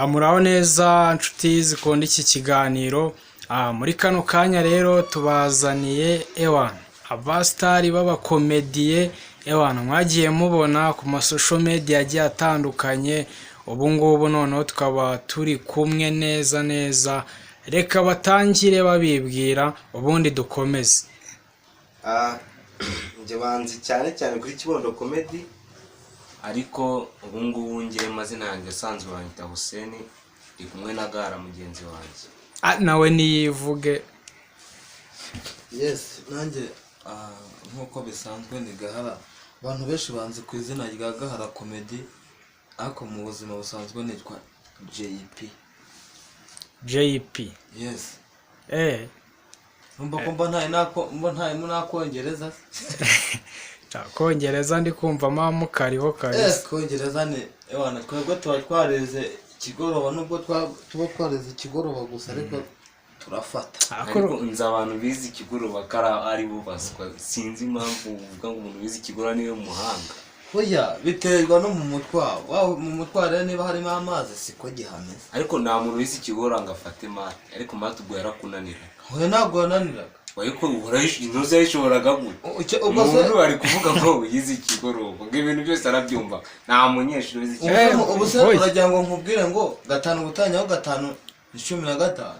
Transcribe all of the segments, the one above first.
Muraho neza nshuti zikunda iki kiganiro. Muri kano kanya rero tubazaniye abasitari b'abakomediye mwagiye mubona ku masosho media agiye atandukanye. Ubu ngubu noneho tukaba turi kumwe neza. Reka batangire babibwira ubundi dukomeze. Nje banzi cyane kuri Kibondo Comedy, ariko ubu ngubu ngiye mazina yanjye asanzwe banyita Hussein, ndi kumwe na Gara mugenzi wanjye. Nawe niyivuge. Yes, nanjye nkuko bisanzwe ni Gahara. Abantu benshi banzi ku izina rya Gahara Comedy, ariko mu buzima busanzwe nitwa JP. Yes. Mba ntaye munakongereza. Kongereza ndi kumva mama kariho kabisa. Kongereza ni twebwe tuba twareze ikigoroba, nubwo tuba twareze ikigoroba gusa ariko turafata. Ariko nza abantu bizi ikigoroba kara ari bo baswa, sinzi impamvu uvuga ngo umuntu bizi ikigoroba niwe muhanga. Oya, biterwa no mu mutwa. Waho mu mutwa rero niba harimo amazi siko gihameze. Ariko nta muntu wizi ikigoroba ngo afate mate, ariko mate ubwo yarakunanira. Oya, ntabwo yananiraga. Wayiko intuze yishoboraga gute? Umuntu ari kuvuga ngo yizi ikigoroba, ngo ibintu byose arabyumva. Nta munyeshuri wizi ikigoroba. Ubu se uragira ngo nkubwire ngo 5 gutanyaho 5 15.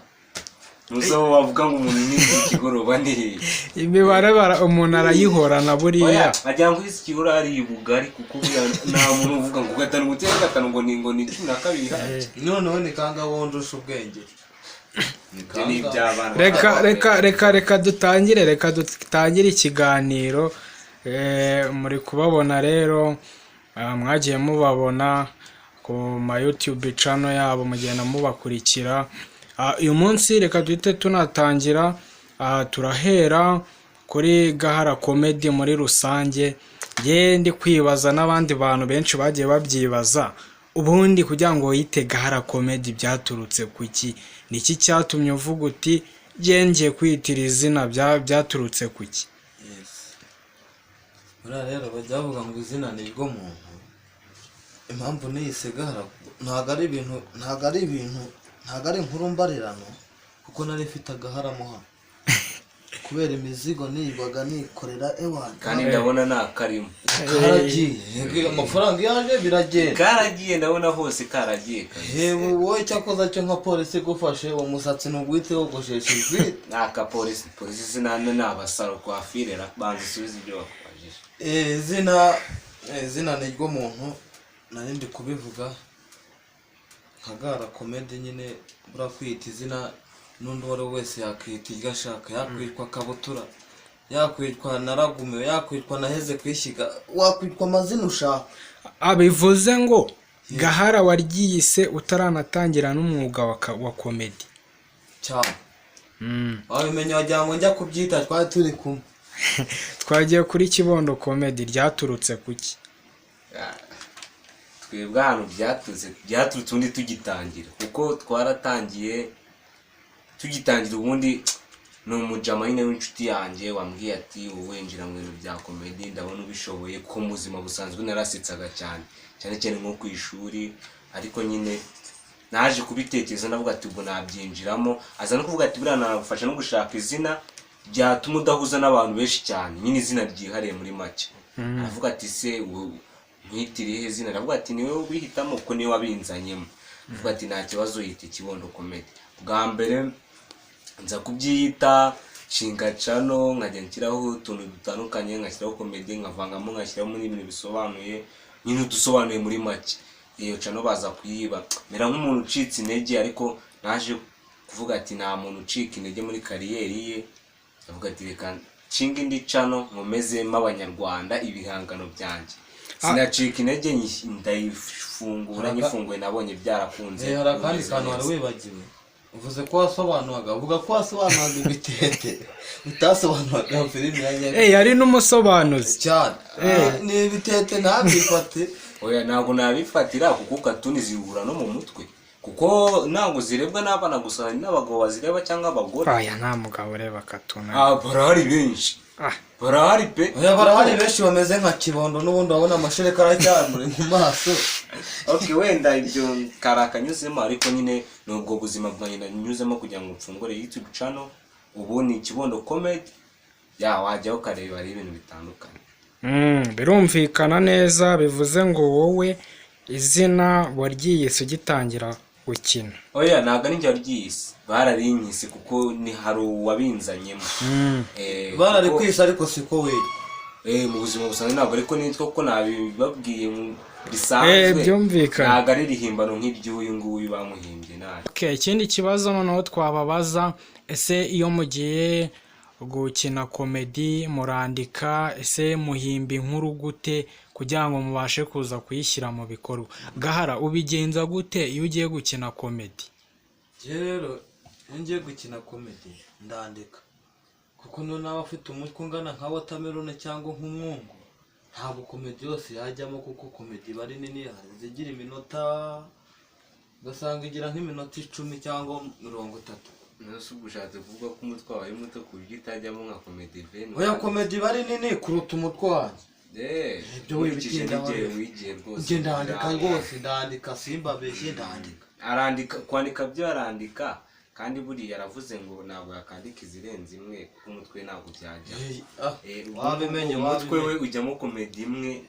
Nuzo wavuga ngo umuntu yizi ikigoroba ni imibare umuntu arayihorana buriya. Ajya ngo yizi ikigoroba ari ibugari, kuko nta muntu uvuga ngo 5 gutera 5 ngo ni 12. Noneho ni kanga wondusha ubwenge. Reka dutangire ikiganiro. Muri kubabona rero, mwagiye mubabona ku ma YouTube channel yabo, mugenda mubakurikira. Uyu munsi reka duhite tunatangira. Turahera kuri Gahara Comedy muri rusange. Ndi kwibaza n'abandi bantu benshi bagiye babyibaza, ubundi kugira ngo yite Gahara Comedy byaturutse kuki? Niki cyatumye uvuga uti ngiye kwitira izina byaturutse kuki? Yes. Rero bajya bavuga ngo izina ni ryo muntu. Impamvu niyise Gahara ntago ari inkuru mbarirano, kuko nari mfite Gahara muha kubera imizigo niyigwaga nikorera kandi ndabona nta karimo. Karagiye amafaranga yaje biragenda. Karagiye ndabona hose karagiye. Hewe wowe cyakoza cyo nka polisi gufashe uwo musatsi n'ugwite wogoshesha ijwi. Naka polisi sinane nabasaro kwa firera banze subiza ibyo bakubajije. Zina ni ryo muntu. Nari ndi kubivuga Gahara Comedy nyine bura kwita izina n'undi wari wese yakwita iryo ashaka. Yakwitwa Kabutura, yakwitwa Naragume, yakwitwa Naheze kwishiga, wakwitwa amazina ushaka. Bivuze ngo Gahara waryiyise utaranatangira n'umwuga wa comedy cyane. Wabimenya wagira ngo njya kubyita twari turi kumwe. Twagiye kuri Kibondo Comedy, ryaturutse kuki? Twebwe ahantu byaturutse undi tugitangira, kuko twaratangiye tugitangira. Ubundi no mujama nyine w'inshuti yanjye wambwiye ati wowe winjira mu bintu bya comedy, ndabona ubishoboye, kuko mu buzima busanzwe narasetsaga cyane nko ku ishuri. Ariko nyine naje kubitekereza ndavuga ati ubwo nabyinjiramo. Aza no kuvuga ati buriya nagufasha no gushaka izina byatuma udahuza n'abantu benshi cyane, nyine izina ryihariye muri make. Aravuga ati se nkitiriye izina? Aravuga ati niwe ubihitamo kuko niwe wabinzanyemo. Aravuga ati nta kibazo, yita Kibondo Comedy. Bwa mbere nza kubyita shinga channel, nkajya nshyiraho utuntu dutandukanye, nkashyiraho comedy, nkavangamo nkashyiraho n'ibintu bisobanuye, nyine udusobanuye muri make. Iyo channel baza kuyiba mera nk'umuntu ucitse intege, ariko naje kuvuga ati nta muntu ucika intege muri kariyeri ye. Avuga ati reka nshinga indi channel nkomezemo abanyarwanda ibihangano byanjye. Sinacika intege, ndayifungura, nyifunguye nabonye byarakunze. Hari akandi kantu wari wibagiwe. Uvuze ko wasobanuraga, uvuga ko wasobanuraga ibitete utasobanuraga filime yanjye. Yari n'umusobanuzi cyane. Ni ibitete ntabifate. Oya, ntabwo nabifatira, kuko katuni zihura no mu mutwe, kuko ntabwo zirebwa n'abana gusa, n'abagabo bazireba cyangwa abagore. Oya, nta mugabo ureba katuna. Barahari benshi. barahari pe. oya barahari benshi bameze nka kibondo n'ubundi wabona amashereka aracyamuri mu maso. Okay, wenda ibyo karakanyuzemo ariko nyine nubwo buzima bwanjye nanyuzemo kugira ngo mfungure YouTube channel. Ubu ni Kibondo Comedy, wajyaho ukareba ari ibintu bitandukanye. Birumvikana neza, bivuze ngo wowe izina waryiyise ugitangira gukina. Oya ntabwo ari njye waryiyise, bararinyise kuko ni hari uwabinzanyemo. Bararikwise ariko siko we. Mu buzima busanzwe ntabwo ariko nitwa ko nabibabwiye mu bisanzwe. Byumvikana. Ntabwo ari rihimbano nk'iry'uyu nguyu bamuhimbye nabi. Okay, ikindi kibazo noneho twababaza, ese iyo mugiye gukina komedi murandika, ese muhimba inkuru gute kugira ngo mubashe kuza kuyishyira mu bikorwa? Gahara, ubigenza gute iyo ugiye gukina komedi? Rero iyo ngiye gukina komedi ndandika, kuko naba afite umutwe ungana nka watermelon cyangwa nk'umwungu, ntabwo komedi yose yajyamo, kuko komedi bari nini, hari izigira iminota ugasanga igira nk'iminota 10 cyangwa 30. Nose ubushatse kuvuga ko umutwe wawe muto ku buryo itajyamo nka komedi veni. Oya komedi bari nini kuruta umutwe wanjye. Ibyo wibitinda wigiye rwose. Nge ndandika rwose, ndandika simbabeshye, ndandika. Arandika, kwandika byo arandika, kandi buri yaravuze ngo ntabwo yakandika izirenze imwe kuko umutwe ntabwo byajya. Wabimenye umutwe we ujyamo komedi imwe,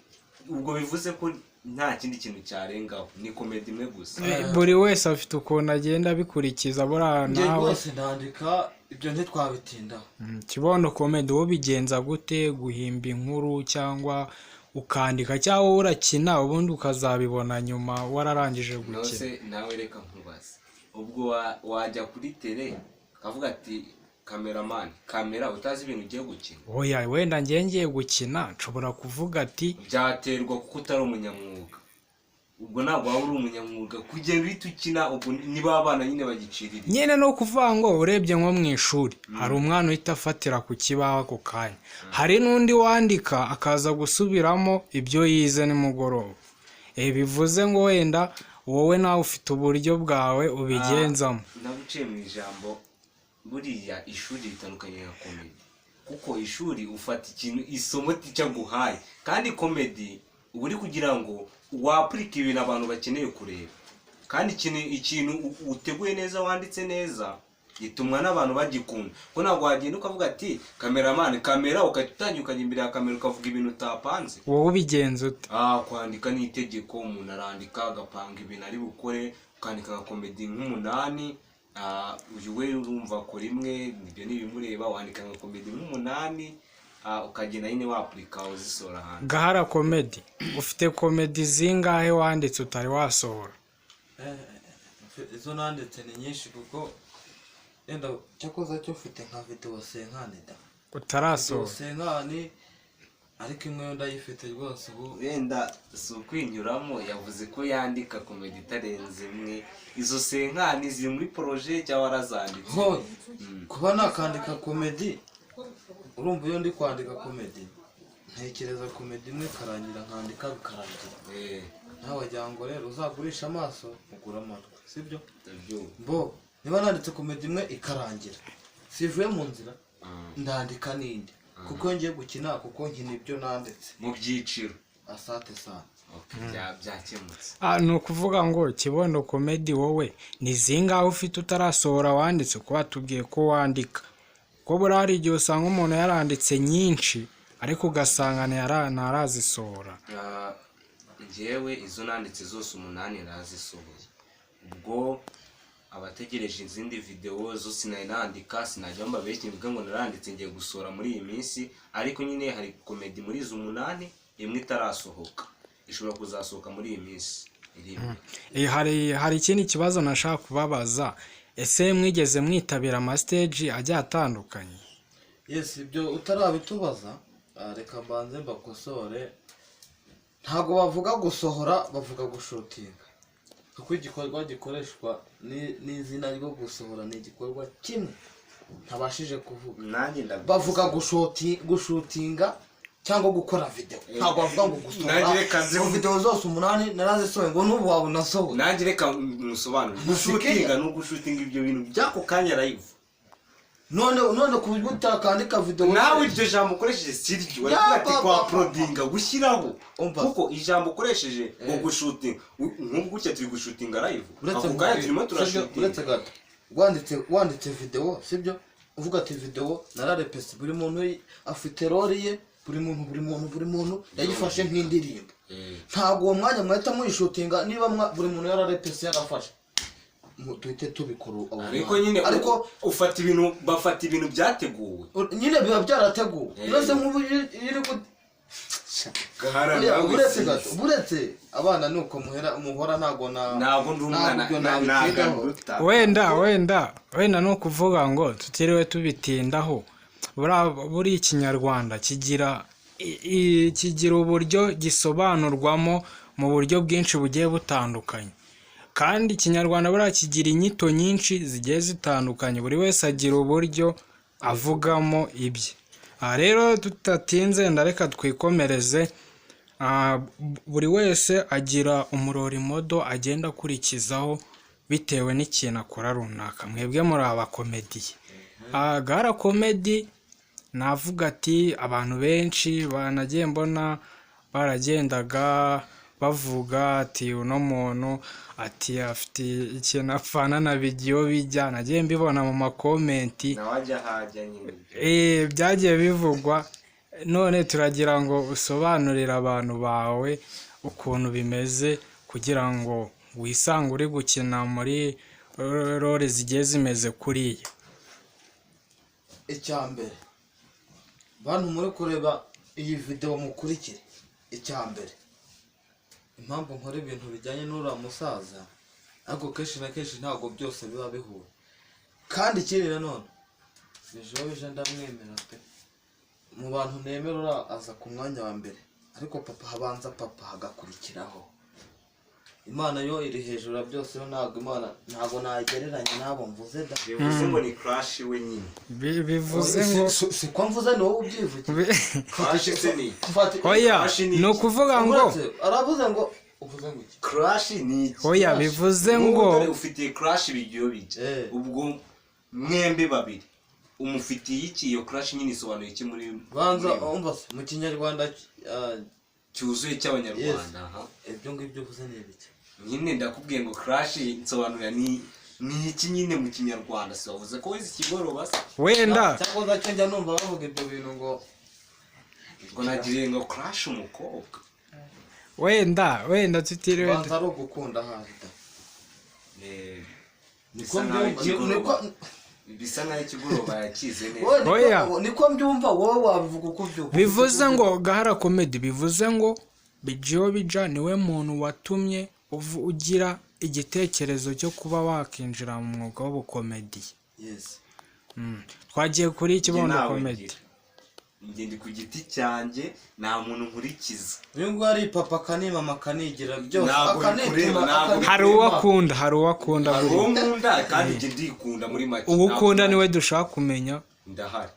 ubwo bivuze ko nta kindi kintu cyarengaho, ni komedi imwe gusa. Buri wese afite ukuntu agenda bikurikiza buriya nawe. Rwose ndandika, ibyo ntitwabitindaho. Kibondo Comedy wowe bigenza gute, guhimba inkuru cyangwa ukandika, cyangwa urakina ubundi ukazabibona nyuma wararangije gukina? Nose nawe reka nkubaze, ubwo wajya kuri tele kavuga ati cameraman kamera utazi ibintu ugiye gukina? Oya, wenda ngiye gukina nshobora kuvuga ati byaterwa kuko utari umunyamwuga. Ubwo ntabwo waba uri umunyamwuga kugenda uhita ukina, ubwo niba abana nyine bagicirira. nyine no kuvuga ngo urebye nko mu ishuri hari umwana uhita afatira ku kibaho ako kanya, hari n'undi wandika akaza gusubiramo ibyo yize nimugoroba. Bivuze ngo wenda wowe nawe ufite uburyo bwawe ubigenzamo. Nabuciye mu ijambo, buriya ishuri ritandukanye na komedi, kuko ishuri ufata ikintu isomo tica guhaye, kandi komedi uba uri kugira ngo wapurike ibintu abantu bakeneye kureba, kandi ikintu uteguye neza wanditse neza gitumwa n'abantu bagikunda. Ko ntabwo wagenda ukavuga ati cameraman kamera ukatangira ukajya imbere ya kamera ukavuga ibintu utapanze. Wowe ubigenza ute? Kwandika ni itegeko, umuntu arandika agapanga ibintu ari bukore, ukandika nka komedi nk'umunani. Uyu we urumva ko rimwe ibyo nibimureba, wandika nka komedi nk'umunani, ukagenda nyine wapurika uzisora hanze. Gahara Comedy, ufite komedi zingahe wanditse utari wasohora? Izo nanditse ni nyinshi, kuko yenda cyakoza cyo ufite nka video senkane da utarasohora. Senkane ariko imwe ndayifite rwose. Ubu wenda si ukwinyuramo, yavuze ko yandika komedi itarenze imwe. Izo senkani ziri muri projet cyangwa warazanditse? Kuba nakandika komedi, urumva iyo ndi kwandika komedi ntekereza komedi imwe karangira, nkandika bikarangira. Nawe wagira ngo rero uzagurisha amaso ugura amatwi, sibyo? Bo niba nanditse komedi imwe ikarangira, sivuye mu nzira ndandika n'indi, kuko ngiye gukina, kuko nkina ibyo nanditse mu byiciro. Asante sana. Byakemutse. Ni ukuvuga ngo Kibondo Comedy wowe ni zingahe ufite utarasohora wanditse? Kuba tubwiye ko wandika, ko buriya hari igihe usanga umuntu yaranditse nyinshi ariko ugasanga ntarazisohora. Njyewe izo nanditse zose 8 narazisohoye. Ubwo abategereje izindi video zo sinayandika, sinajya mbabeshye mvuga ngo naranditse ngiye gusohora muri iyi minsi, ariko nyine hari komedi muri izo 8 imwe itarasohoka, ishobora kuzasohoka muri iyi minsi iri. Hari ikindi kibazo nashaka kubabaza, ese mwigeze mwitabira ama stage ajya atandukanye? Yes, ibyo utarabitubaza reka mbanze mbakosore. Ntago bavuga gusohora, bavuga gushutinga, kuko igikorwa gikoreshwa n'izina ryo gusohora ni igikorwa kimwe ntabashije kuvuga. Nanjye bavuga gushutinga cyangwa gukora video. Ntago bavuga ngo gusohora. Video zose 8 narazisohoye, ngo n'ubu wabona sohora. Nanjye reka musobanure. Gushutinga no gushutinga ibyo bintu byako kanya live. none ku buryo utakandika video nawe iryo jambo ukoresheje siryo waravuga ati kwa prodinga gushyiraho kuko ijambo ukoresheje ngo gushutinga nk'ubu gutya turi gushutinga live ako kanya turimo turashutinga uretse gato wanditse video sibyo uvuga ati video nararepese buri muntu afite role ye buri muntu yayifashe nk'indirimbo ntabwo uwo mwanya mwahita muyishutinga niba buri muntu yararepese yarafashe tuhite tubikora ariko nyine ufata ibintu byateguwe nyine biba byarateguwe uretse nk'ubu iri buretse abana nuko muhora ntago ndi umwana wenda no kuvuga ngo tutiriwe tubitindaho buri ikinyarwanda kigira uburyo gisobanurwamo mu buryo bwinshi bugiye butandukanye kandi ikinyarwanda buriya kigira inyito nyinshi zigiye zitandukanye buri wese agira uburyo avugamo ibye. Rero tutatinze ndareka twikomereze. Buri wese agira umurorimodo agenda akurikizaho bitewe n'ikintu akora runaka. Mwebwe muri abakomediye. Gara komedi navuga ati abantu benshi banagiye mbona baragendaga bavuga ati uno muntu ati afite ikintu afana na video bijya nagiye mbibona mu makomenti nawajya hajya nyine byagiye bivugwa. None turagira ngo usobanurire abantu bawe ukuntu bimeze kugira ngo wisange uri gukina muri role zigiye zimeze kuriya. Icyambere bantu muri kureba iyi video mukurikire. Icyambere impamvu nkora ibintu bijyanye n'ura musaza ariko kenshi na kenshi ntabwo byose biba bihuye kandi ikindi nanone bije ndamwemera pe mu bantu nemera aza ku mwanya wa mbere ariko papa habanza papa hagakurikiraho. Imana yo iri hejuru byose yo ntabwo nagereranya nabo mvuze da bivuze ngo ni crash we nyine bivuze ngo si ko mvuze no ubyivuge crash se ni oya no kuvuga ngo aravuze ngo uvuze ngo crash ni oya bivuze ngo ufite crash bigiyo bije ubwo mwembe babiri umufitiye iki iyo crash nyine isobanuye iki muri banza umva mu kinyarwanda cyuzuye cy'abanyarwanda ibyo ngibyo uvuze ni ibiki nyine ndakubwiye ngo crash insobanurira ni iki nyine mu kinyarwanda si wavuze ko wese ikigoroba se wenda cyangwa zacyo njya numva bavuga ibyo bintu ngo nagiriye ngo crash umukobwa wenda tutiriwe banza ari ugukunda hahita bisa nkaho ikigoroba yakize neza oya niko mbyumva wowe wabivuga uko byumva bivuze ngo Gahara Comedy bivuze ngo Bijiyo Bija niwe muntu watumye ugira igitekerezo cyo kuba wakinjira mu mwuga w'ubukomedi. Yes. Twagiye kuri Kibondo Comedy. Ngende ku giti cyanjye nta muntu nkurikiza. Uyu ngo ari papa kani mama kanigira byose hari uwakunda uwo nkunda kandi nge ndikunda muri make. Ugukunda niwe dushaka kumenya. Ndahari.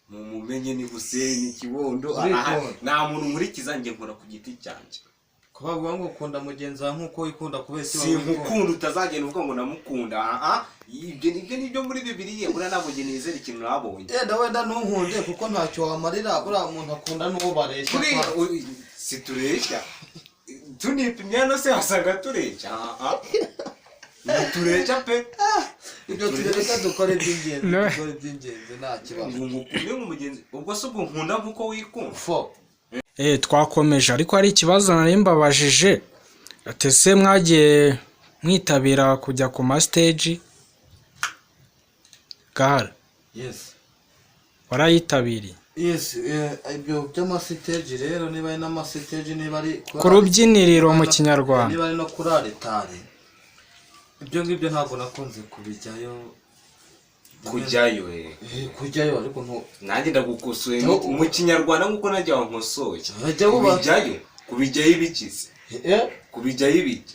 Mumenye ni Hussein Kibondo nta muntu nkurikiza nge nkora ku giti cyanjye. Kubavuga ngo ukunda mugenzi wawe nkuko wikunda kubese si nkukunda utazagenda uvuga ngo namukunda ibyo nibyo muri Bibiliya bura nabonye nizera ikintu nabonye wenda ntunkunde kuko ntacyo wamarira bura umuntu akunda n'uwo bareshya si tureshya tunipimye no se wasaga tureshya tureshya pe ibyo tureka dukora iby'ingenzi nta kibazo ngukunde nk'umugenzi ubwo se ubwo nkunda nkuko wikunda twakomeje ariko hari ikibazo nari mbabajije atese mwagiye mwitabira kujya ku ma stage Gahara. Yes. Warayitabiriye? Yes, ibyo by'ama stage rero niba ari n'ama stage niba ari ku rubyiniriro mu kinyarwanda niba ari no kuri aritare ibyo ngibyo ntabwo nakunze kubijyayo kujyayo ariko nanjye ndagukosoye mu kinyarwanda nkuko najya wankosoye kubijyayo ibikize kubijyayo ibiki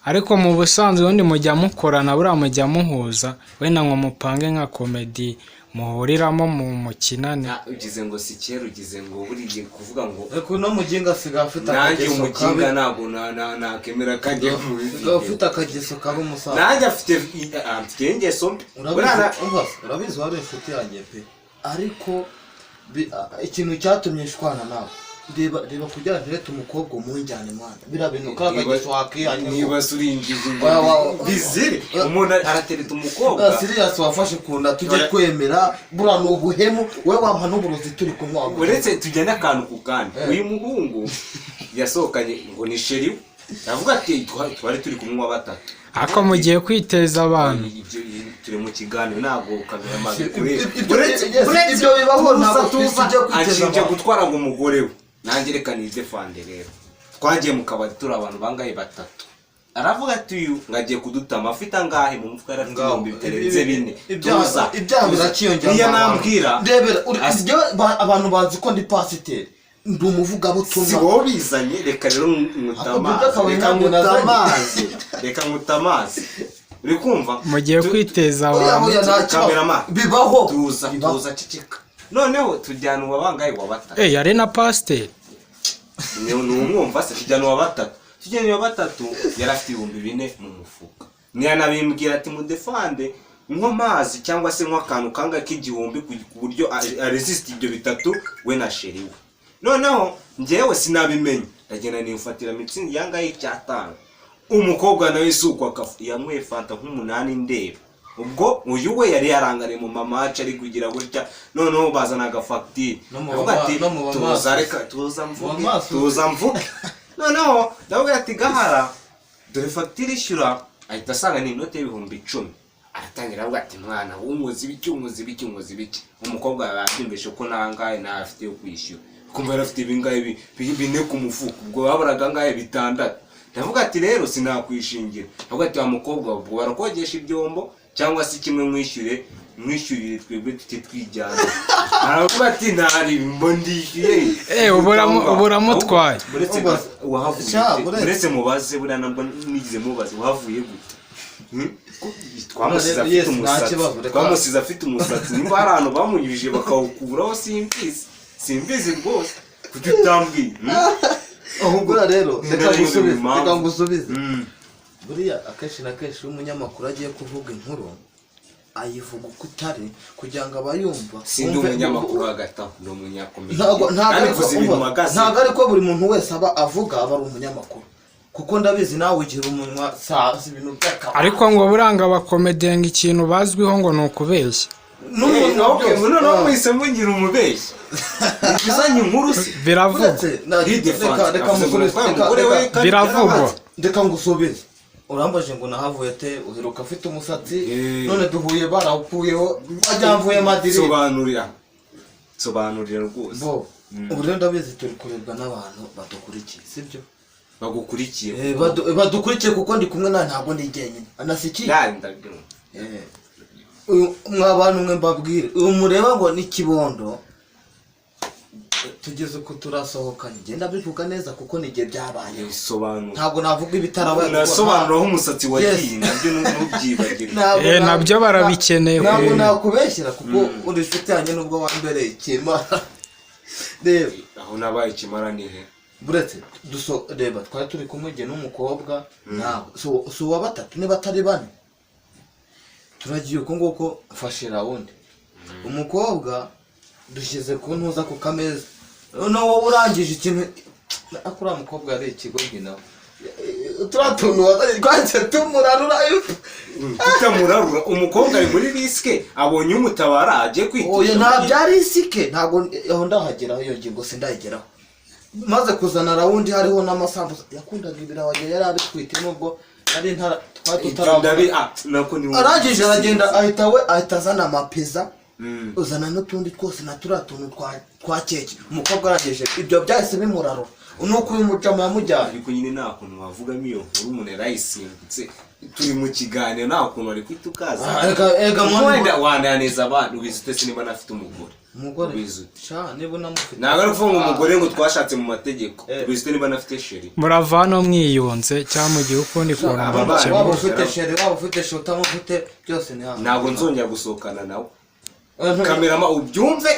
ariko mu busanzwe ubundi mujya mukorana buriya mujya muhuza wenda ngo mupange nka komedi muhuriramo mu mukinane. ugize ngo si kera ugize ngo buriye kuvuga ngo ariko no muginga asigaye afite nanjye akageso umuginga kabi ntabwo nakemera kandi asigaye ufite akageso kabi umusaza nanjye afite ingeso mbi urabizi wari inshuti yanjye pe ariko ikintu cyatumye shwana nawe reba kugira ngo rete umukobwa umujyane mwana bira bintu kakageso wakihanye niba surinjije bizire umuntu aratereta umukobwa serious wafashe kunda tujye kwemera bura no guhemu we wampa n'uburozi turi kumwa uretse tujyane akantu ku kandi uyu muhungu yasohokanye ngo ni sheri yavuga ati twari turi kumwa batatu ako mugiye kwiteza abantu turi mu kiganiro ntabwo kamera maze uretse ibyo bibaho ntabwo tujye kwiteza abantu gutwara ngo umugore we nanjye reka nizefande rero twagiye mu kabari turi abantu bangaye batatu aravuga ati uyu ngagiye kudutama afite angahe mu mutwe yarafite ibihumbi biterenze 4 tuza ibyaha birakiyongera niyo nambwira ndebera abantu bazi ko ndi pasiteri ndi umuvugabutumwa si wowe bizanye reka rero reka ngutamazi uri kumva mugiye kwiteza abantu kamerama bibaho tuza cicika noneho tujyana uwabangaye wa batatu yari na pasiteri ni umwumva se tujyana uwa batatu tujyana uwa batatu yari afite 4,000 mu mufuka ntiyanabimbwira ati mudefande nk'amazi cyangwa se nk'akantu kanga k'igihumbi ku buryo resist ibyo bitatu we na sheri we noneho njyewe sinabimenye ndagenda nifatira mitsingi yangaye icyatanga umukobwa nawe isuko akafu yamwe fanta nk'umunani ndeba ubwo uyu we yari yarangane mu mamaca ari kugira gutya noneho bazana agafagitire avuga ati tuza reka tuza mvuge noneho ndavuga ati gahara dore fagitire ishyura ahita asanga ni inote y'ibihumbi 10 aratangira avuga ati mwana w'umuzi biki umukobwa yabyumvishe ko nangaye ntafite yo kwishyura kumva yarafite ibingaye bine ku mufuka ubwo baburaga ngaye bitandatu ndavuga ati rero sinakwishingira avuga ati wa mukobwa ubwo barakogesha ibyombo cyangwa se kimwe mwishyurire twebwe twijyana aravuga ati ntari mbondishyuye uburamutwaye uretse mubaze buriya nabwo nigize mubaze wahavuye gute twamusize afite umusatsi nimba hari ahantu bamunyujije bakawukuraho simbizi rwose kuko utambwiye ahubwo rero reka ngusubize buriya akenshi na kenshi umunyamakuru agiye kuvuga inkuru ayivuga uko utari kugira ngo abayumva sindi umunyamakuru hagati aho ni umunyakomedi ntabwo ariko buri muntu wese aba avuga aba ari umunyamakuru kuko ndabizi nawe ugira umunwa si ibintu by'akabari ariko ngo buranga abakomediyenga ikintu bazwiho ngo ni ukubeshya noneho mwese mugira umubeshyi bizanye inkuru biravugwa biravugwa reka ngusubize urambaje ngo nahavuye te uheruka afite umusatsi none duhuye barawukuyeho wajyamvuye madiri sobanurira rwose ubu rero ndabizi turi kurebwa n'abantu badukurikiye sibyo bagukurikiye badukurikiye kuko ndi kumwe nawe ntabwo ndi jyenyine anasikiye mwa bantu mwe mbabwire mureba ngo ni kibondo tugeze ko turasohokanye genda bivuga neza kuko nige byabaye bisobanura ntabwo navuga ibitarabaye nasobanura aho umusatsi wagiye nabyo nubyibagirwa nabyo barabikeneye ntabwo nakubeshyira kuko uri inshuti yanjye nubwo wambereye ikimara reba aho nabaye ikimara ni he buretse reba twari turi kumwe jye n'umukobwa nawe si uwa batatu niba atari bane turagiye uko nguko mfashe rawundi umukobwa dushyize ku ntuza ku kameza noneho wowe urangije ikintu akuriya mukobwa yari ikigoryi nawe turatuntu wazanye twanze tumurarura tutamurarura umukobwa ari muri risike abonye umutabara agiye kwitisha oya nta bya risike ntabwo aho ndahageraho iyo ngingo sindayigeraho maze kuzana rawundi hariho n'amasambusa yakundaga ibirawagiye yari abitwite nubwo ari ntara arangije aragenda ahita azana amapeza uzana n'utundi twose na turiya tuntu twa keke umukobwa arangije ibyo byahise bimurarura nuko uyu mujama yamujyanye ariko nyine nta kuntu wavugamo iyo nkuru umuntu yarayisimbutse turi mu kiganiro nta kuntu ari kwita ukaza wandaneza abantu wizute se niba nafite umugore niba unamufite ntabwo ari ukuvuga umugore ngo twashatse mu mategeko wizute niba nafite sheri muravano mwiyunze cyangwa mu gihe ukundi kuntu waba ufite sheri waba ufite sheri utamufite byose ni ntabwo nzongera gusohokana nawe kamerama ubyumve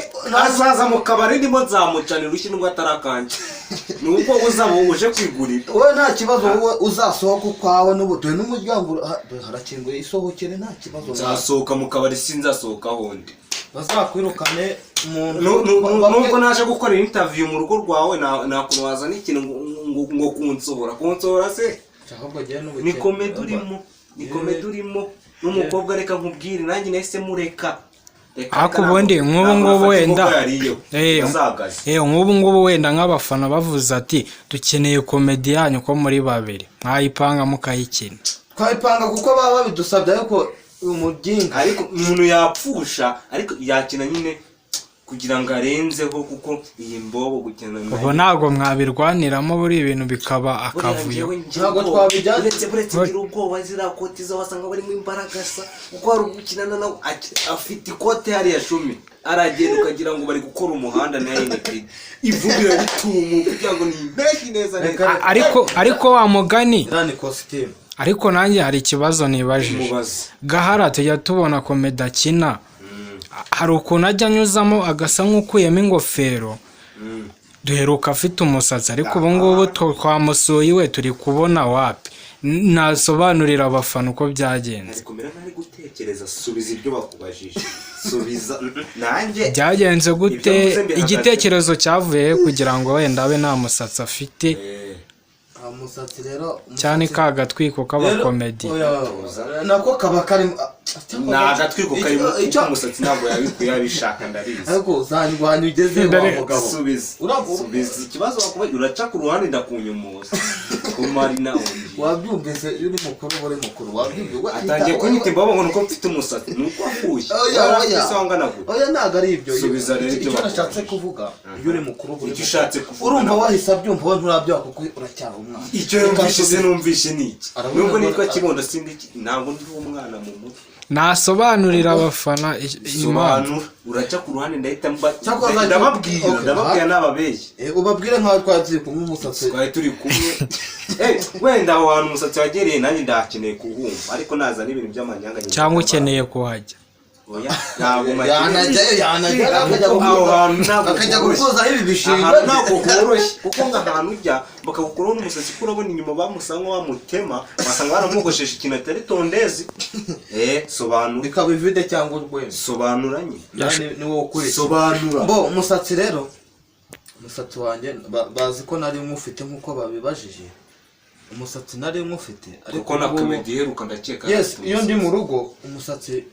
azaza mu kabari ndimo nzamucanira urushyi nubwo atarakanje nuko uzaba uje kwigurira wowe nta kibazo wowe uzasohoka ukwawe n'ubutuye n'umuryango harakinguye isohokere nta kibazo nzasohoka mu kabari sinzasohoka hondi bazakwirukane umuntu nubwo naje gukora interview mu rugo rwawe nakuntu wazana ikintu ngo kunsohora se ni komedi urimo n'umukobwa reka nkubwire nanjye nahise mureka ariko ubundi nk'ubu ngubu wenda nk'ubu ngubu wenda nk'abafana bavuze ati dukeneye komedi yanyu ko muri babiri mwayipanga mukayikina twayipanga kuko baba babidusabye ariko umuginga ariko umuntu yapfusha ariko yakina nyine kugira ngo arenzeho kuko iyi mbobo gukina ubu ntabwo mwabirwaniramo buri ibintu bikaba akavuyo ntabwo twabijyana uretse kugira ubwoba ziriya koti zo wasanga barimo imbaraga sa kuko hari ugukinana nawe afite ikote hariya shumi aragenda ukagira ngo bari gukora umuhanda na NPD ivumbi ritumu kugira ngo ni mbeki neza ariko wa mugani rani costume ariko nanjye hari ikibazo nibajije Gahara tujya tubona komedi akina hari ukuntu ajya anyuzamo agasa nk'ukuyemo ingofero duheruka afite umusatsi ariko ubu ngubu twamusuye iwe turi kubona wapi nasobanurira abafana uko byagenze kumera nari gutekereza subiza ibyo bakubajije subiza nanjye byagenze gute igitekerezo cyavuye kugira ngo wenda abe nta musatsi afite umusatsi rero cyane ka gatwiko k'abakomedi nako kaba kari nagatwiko karimo umusatsi ntabwo yabishaka ndabizi ariko uzandwanya ugeze wa mugabo subiza ikibazo bakubajije uraca ku ruhande ndakunyumuza kumari na undi wabyumvise uri mukuru buri mukuru wabyumvise atangiye kunyita imbobo ngo nuko mfite umusatsi nuko afuye oya ntago ari ibyo subiza rero icyo nashatse kuvuga iyo uri mukuru buri icyo ushatse kuvuga urumva wahise abyumva wowe nturabyo kuko uracyari umwana icyo yumvise numvise niki nubwo nitwa kibondo sindi ntabwo ndi umwana mu mutwe nasobanurira abafana impamvu uraca ku ruhande ndahita ndababwira n'ababeshyi ubabwire nkaho twagiye kumwe umusatsi twari turi kumwe wenda aho hantu umusatsi wagereye nanjye ndakeneye kuhumva ariko naza n'ibintu by'amanyanga cyangwa ukeneye kuhajya akajya gukozaho ibi bishingwe ntabwo horoshye kuko nk'ahantu ujya bakagukuraho n'umusatsi ko urabona inyuma bamusanga bamutema wasanga baramwogoshesha ikintu atari tondezi sobanura bikaba ivide cyangwa urwenya sobanuranye ni wowe ukuri sobanura bo umusatsi rero umusatsi wanjye bazi ko nari nk'ufite nk'uko babibajije umusatsi nari nk'ufite ariko na komedi iheruka ndakeka yes iyo ndi mu rugo umusatsi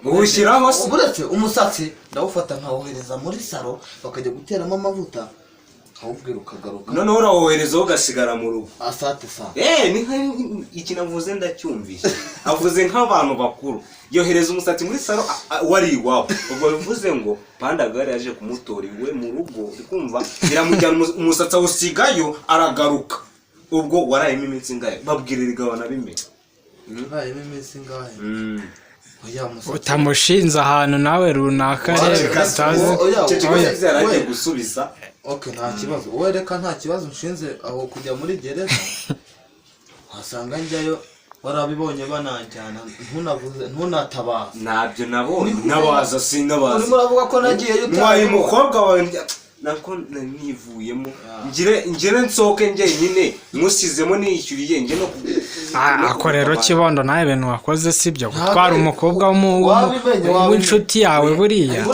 uwushyiraho se uretse umusatsi ndawufata nkawohereza muri salo bakajya guteramo amavuta nkawubwira ukagaruka noneho urawoherezaho ugasigara mu rugo asate sa ni iki navuze ndacyumvise avuze nk'abantu bakuru yohereza umusatsi muri salo wari iwabo ubwo bivuze ngo Pandagare yaje kumutora iwe mu rugo ukumva biramujyana umusatsi awusigayo aragaruka ubwo warayemo iminsi ingahe babwirira igabana bimeze warayemo iminsi ingahe utamushinze ahantu nawe runaka rero aragiye gusubiza nta kibazo wowe reka nta kibazo nshinze aho kujya muri gereza wasanga njyayo warabibonye bananjyana ntunatabaza ntabyo nabonye nabaza sinabaza urimo uravuga ko nagiyeyo ntwaye umukobwa wawe nako nivuyemo ngire nsoke njyenyine musizemo nishyuriye nge no ako rero kibondo nawe ibintu wakoze sibyo gutwara umukobwa w'inshuti yawe buriya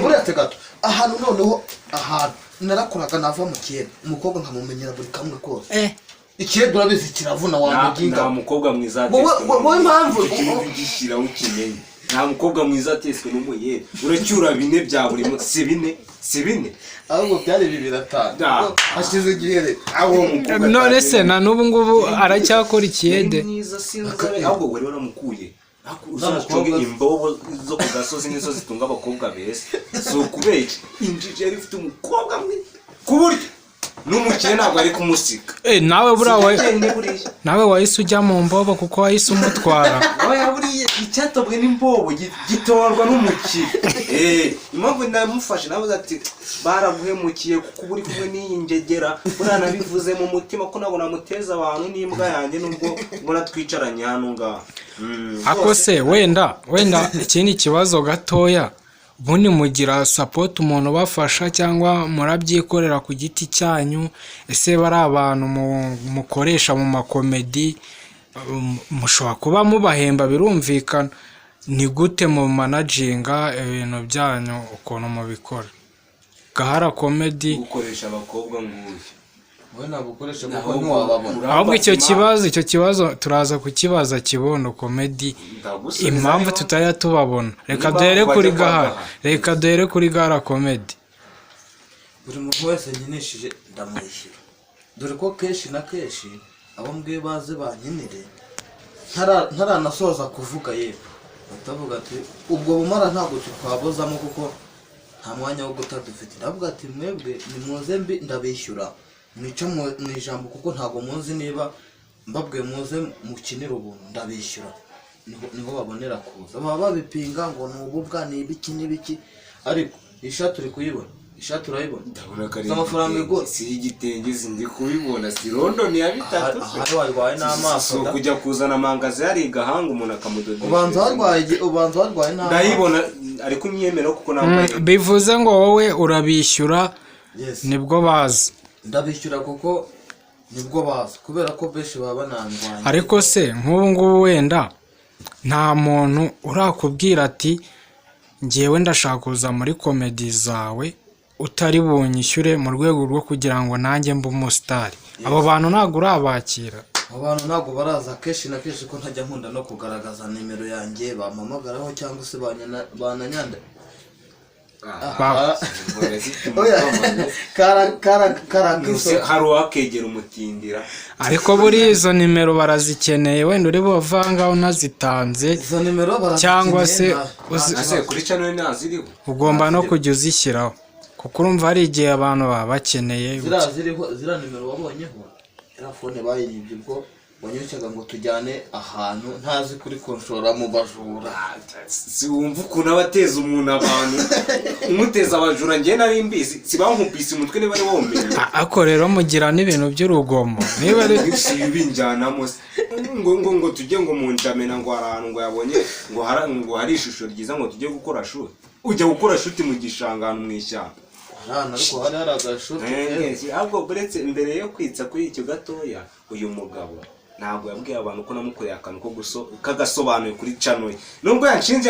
uretse gato ahantu noneho ahantu narakoraga nava mu kera umukobwa nkamumenyera buri kamwe kose ikirego urabizi kiravuna wamuginga nta mukobwa mwiza wowe impamvu ugishyira ukimenye nta mukobwa mwiza ateswe n'umuyere uracyura bine bya buri munsi si bine ahubwo byari 2005 hashize igihe rero none se na n'ubu ngubu aracyakora ikiyede ahubwo wari waramukuye uzacoge imbobo zo ku gasozi nizo zitunga abakobwa beza so kubera injiji yari ifite umukobwa mwe ku buryo n'umukire ntabwo ari kumusika nawe buriya Sinagende buriya nawe wahise ujya mu mbobo kuko wahise umutwara oya buriya icyatobwe n'imbobo gitorwa n'umukire impamvu ndamufashe nawe ati baraguhemukiye kuko uri kumwe n'iyi ngegera buriya nabivuze mu mutima ko nabwo namuteza abantu n'imbwa yanjye nubwo mbona twicaranye hano ngaha ako se wenda ikindi kibazo gatoya ubundi mugira support umuntu ubafasha cyangwa murabyikorera ku giti cyanyu ese bari abantu mukoresha mu makomedi mushobora kuba mubahemba birumvikana ni gute mu managinga ibintu byanyu ukuntu mubikora Gahara Comedy gukoresha abakobwa nguye wowe nabukoresha kuko ntiwababona ahubwo icyo kibazo turaza kukibaza Kibondo Comedy impamvu tutaya tubabona reka duhere kuri Gahara Comedy buri muntu wese nkinishije ndamwishyura dore ko kenshi na kenshi abo mbwiye baze bankinire ntaranasoza kuvuga yewe batavuga ati ubwo bumara ntabwo twabuzamo kuko nta mwanya wo gutadufite ndavuga ati mwebwe nimuze ndabishyura mwica mu ijambo kuko ntabwo muzi niba mbabwiye muze mukinira ubuntu ndabishyura niho babonera kuza baba babipinga ngo ni ububwa ni ibiki n'ibiki ariko ishati uri kuyibona ishati urayibona amafaranga igura si igitenge ndi kubibona si London ya bitatu hari warwaye n'amaso so kujya kuzana mangazi yari igahanga umuntu akamudodesha ubanza warwaye n'amaso ndayibona ariko nyemera kuko nambaye bivuze ngo wowe urabishyura nibwo bazi ndabishyura kuko nibwo bazi kubera ko benshi baba banandwanya ariko se nk'ubu ngubu wenda nta muntu urakubwira ati ngewe ndashaka kuza muri komedi zawe utari bunyishyure mu rwego rwo kugira ngo nanjye mbe umusitari abo bantu ntabwo urabakira abantu ntabwo baraza kenshi na kenshi ko ntajya nkunda no kugaragaza nimero yanjye bampamagaraho cyangwa se bananyanda hari uwakegera umutindira ariko buri izo nimero barazikeneye wenda uri buvanga unazitanze izo nimero cyangwa se kuri channel naziriho ugomba no kujya uzishyiraho kuko urumva hari igihe abantu baba bakeneye ziriya nimero wabonyeho telefone bayiribye ubwo wanyucyaga ngo tujyane ahantu ntazi kuri konshora mu bajura si wumva ukuntu abateza umuntu abantu umuteza abajura njye nari mbizi si bankubise umutwe niba ari womenye ako rero mugira n'ibintu by'urugomo niba ari binjyanamo ngo tujye ngo mu njamena ngo ahantu ngo yabonye ngo hari ishusho ryiza ngo tujye gukora shoot ujya gukora shoot mu gishangano mu ishyamba ariko hari agashuti ahubwo buretse mbere yo kwitsa kuri icyo gatoya uyu mugabo ntabwo yabwiye abantu ko namukoreye akantu ko kagasobanuye kuri channel nubwo yanshinje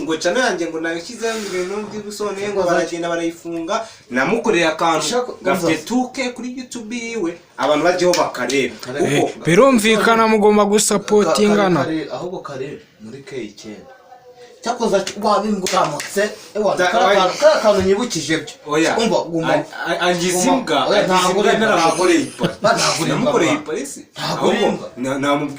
ngo channel yanjye ngo nashyizeho ibintu by'ubusobanuye ngo baragenda barayifunga namukoreye akantu gafite tuke kuri YouTube yiwe abantu bajyeho bakareba birumvikana mugomba gusapotingana ahubwo kare muri K9 cyakoza wabimbwamutse akantu nyibukije byo umva angizimbwa namukoreye iparisi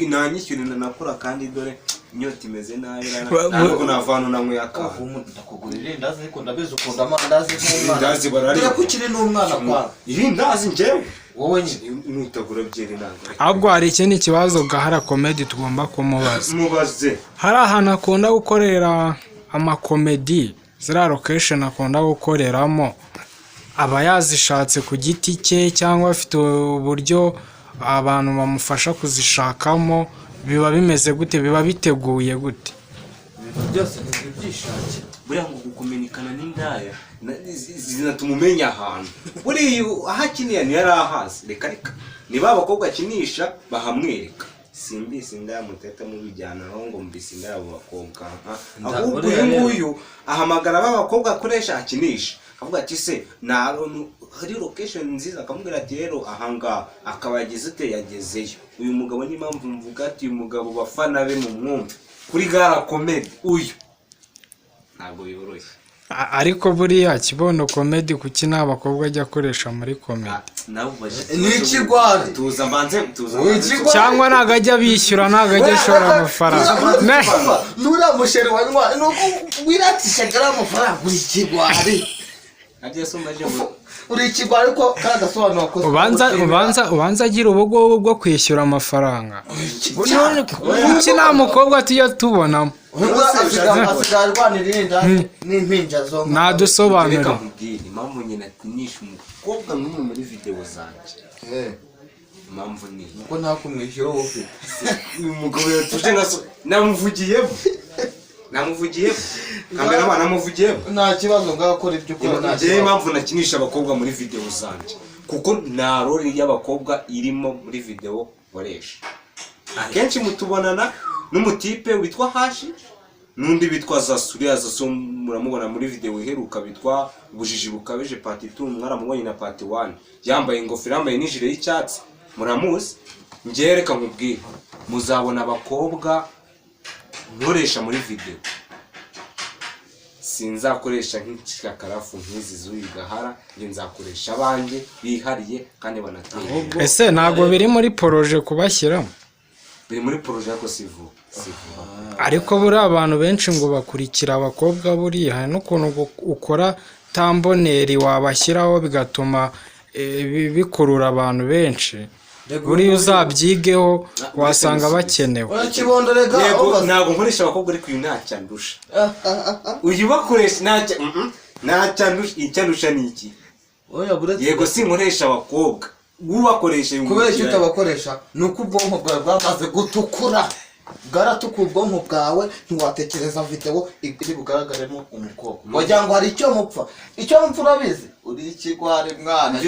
nanyishyurira nakora kandi dore inyota imeze nabi ntabwo navantu namwe akantu ndakugurira irindazi ariko ndabizi ukunda amandazi nk'umwana dore ko ukiri n'umwana kwawe irindazi njyewe wowe nyine nutagura byeri ntabwo ahubwo hari ikindi kibazo Gahara Comedy tugomba kumubaza mubaze hari ahantu akunda gukorera amakomedi ziriya location akunda gukoreramo aba yazishatse ku giti cye cyangwa afite uburyo abantu bamufasha kuzishakamo biba bimeze gute biba biteguye gute ibintu byose ntibyishakira buriya ngo gukominikana n'indaya zinatuma umenya ahantu buriya aho akiniye ntiyari ahazi reka niba abakobwa akinisha bahamwereka simbisi indaya mutete mubijyana aho ngo mbisi indaya abo bakobwa ahubwo uyu nguyu ahamagara b'abakobwa akoresha akinisha akavuga ati se hari location nziza akamubwira ati rero ahangaha akaba yagize ute yagezeyo uyu mugabo n'impamvu mvuga ati uyu mugabo bafana be mu mwumva kuri Gahara Comedy uyu ntabwo yoroshye ariko buriya Kibondo Comedy kuki nta bakobwa ajya akoresha muri comedy ni ikigwari tuza mbanze cyangwa ntago ajya bishyura ntago ajya ashora amafaranga nura musheri wanywa nuko wiratisha gara amafaranga uri ikigwari agiye sumbaje ngo uri ikigwa ariko kagasobanura ko ubanza agira ubugo bwo kwishyura amafaranga none iki nta mukobwa tujya tubonamo asigaye arwanira indani n'impinja zo nadusobanurira mubwire impamvu nyine atinisha umukobwa n'umwe muri video zanjye impamvu ni ko nta kumwishyura wowe ufite uyu mugabo yatuje namuvugiyeho kamera namuvugiyeho nta kibazo ngakora ibyo ukora nta kibazo impamvu nakinisha abakobwa muri video zanjye kuko nta role y'abakobwa irimo muri video nkoresha akenshi mutubonana n'umutipe witwa Hashi n'undi bitwa Zasu muramubona muri video iheruka bitwa ubujiji bukabije part 2 mwaramubonye na part 1 yambaye ingofero yambaye n'ijire y'icyatsi muramuzi ngereka nkubwire muzabona abakobwa nkoresha muri video sinzakoresha nk'ikakarafu nk'izi z'uyu Gahara nge nzakoresha abanjye bihariye kandi banateye ese ntabwo biri muri projet kubashyiramo biri muri projet yako sivu ariko buri abantu benshi ngo bakurikira abakobwa buriya hari n'ukuntu ukora tamboneri wabashyiraho bigatuma bikurura abantu benshi buriya uzabyigeho wasanga bakenewe ntabwo nkoresha abakobwa ariko uyu ntacyandusha uyu bakoresha ntacyandusha icyandusha ni iki yego sinkoresha abakobwa ubakoresha kubera icyo utabakoresha ni uko ubwonko bwawe bwamaze gutukura bwaratukuye ubwonko bwawe ntiwatekereza video iri bugaragaremo umukobwa wagira ngo hari icyo mupfa urabizi uri ikigwari mwana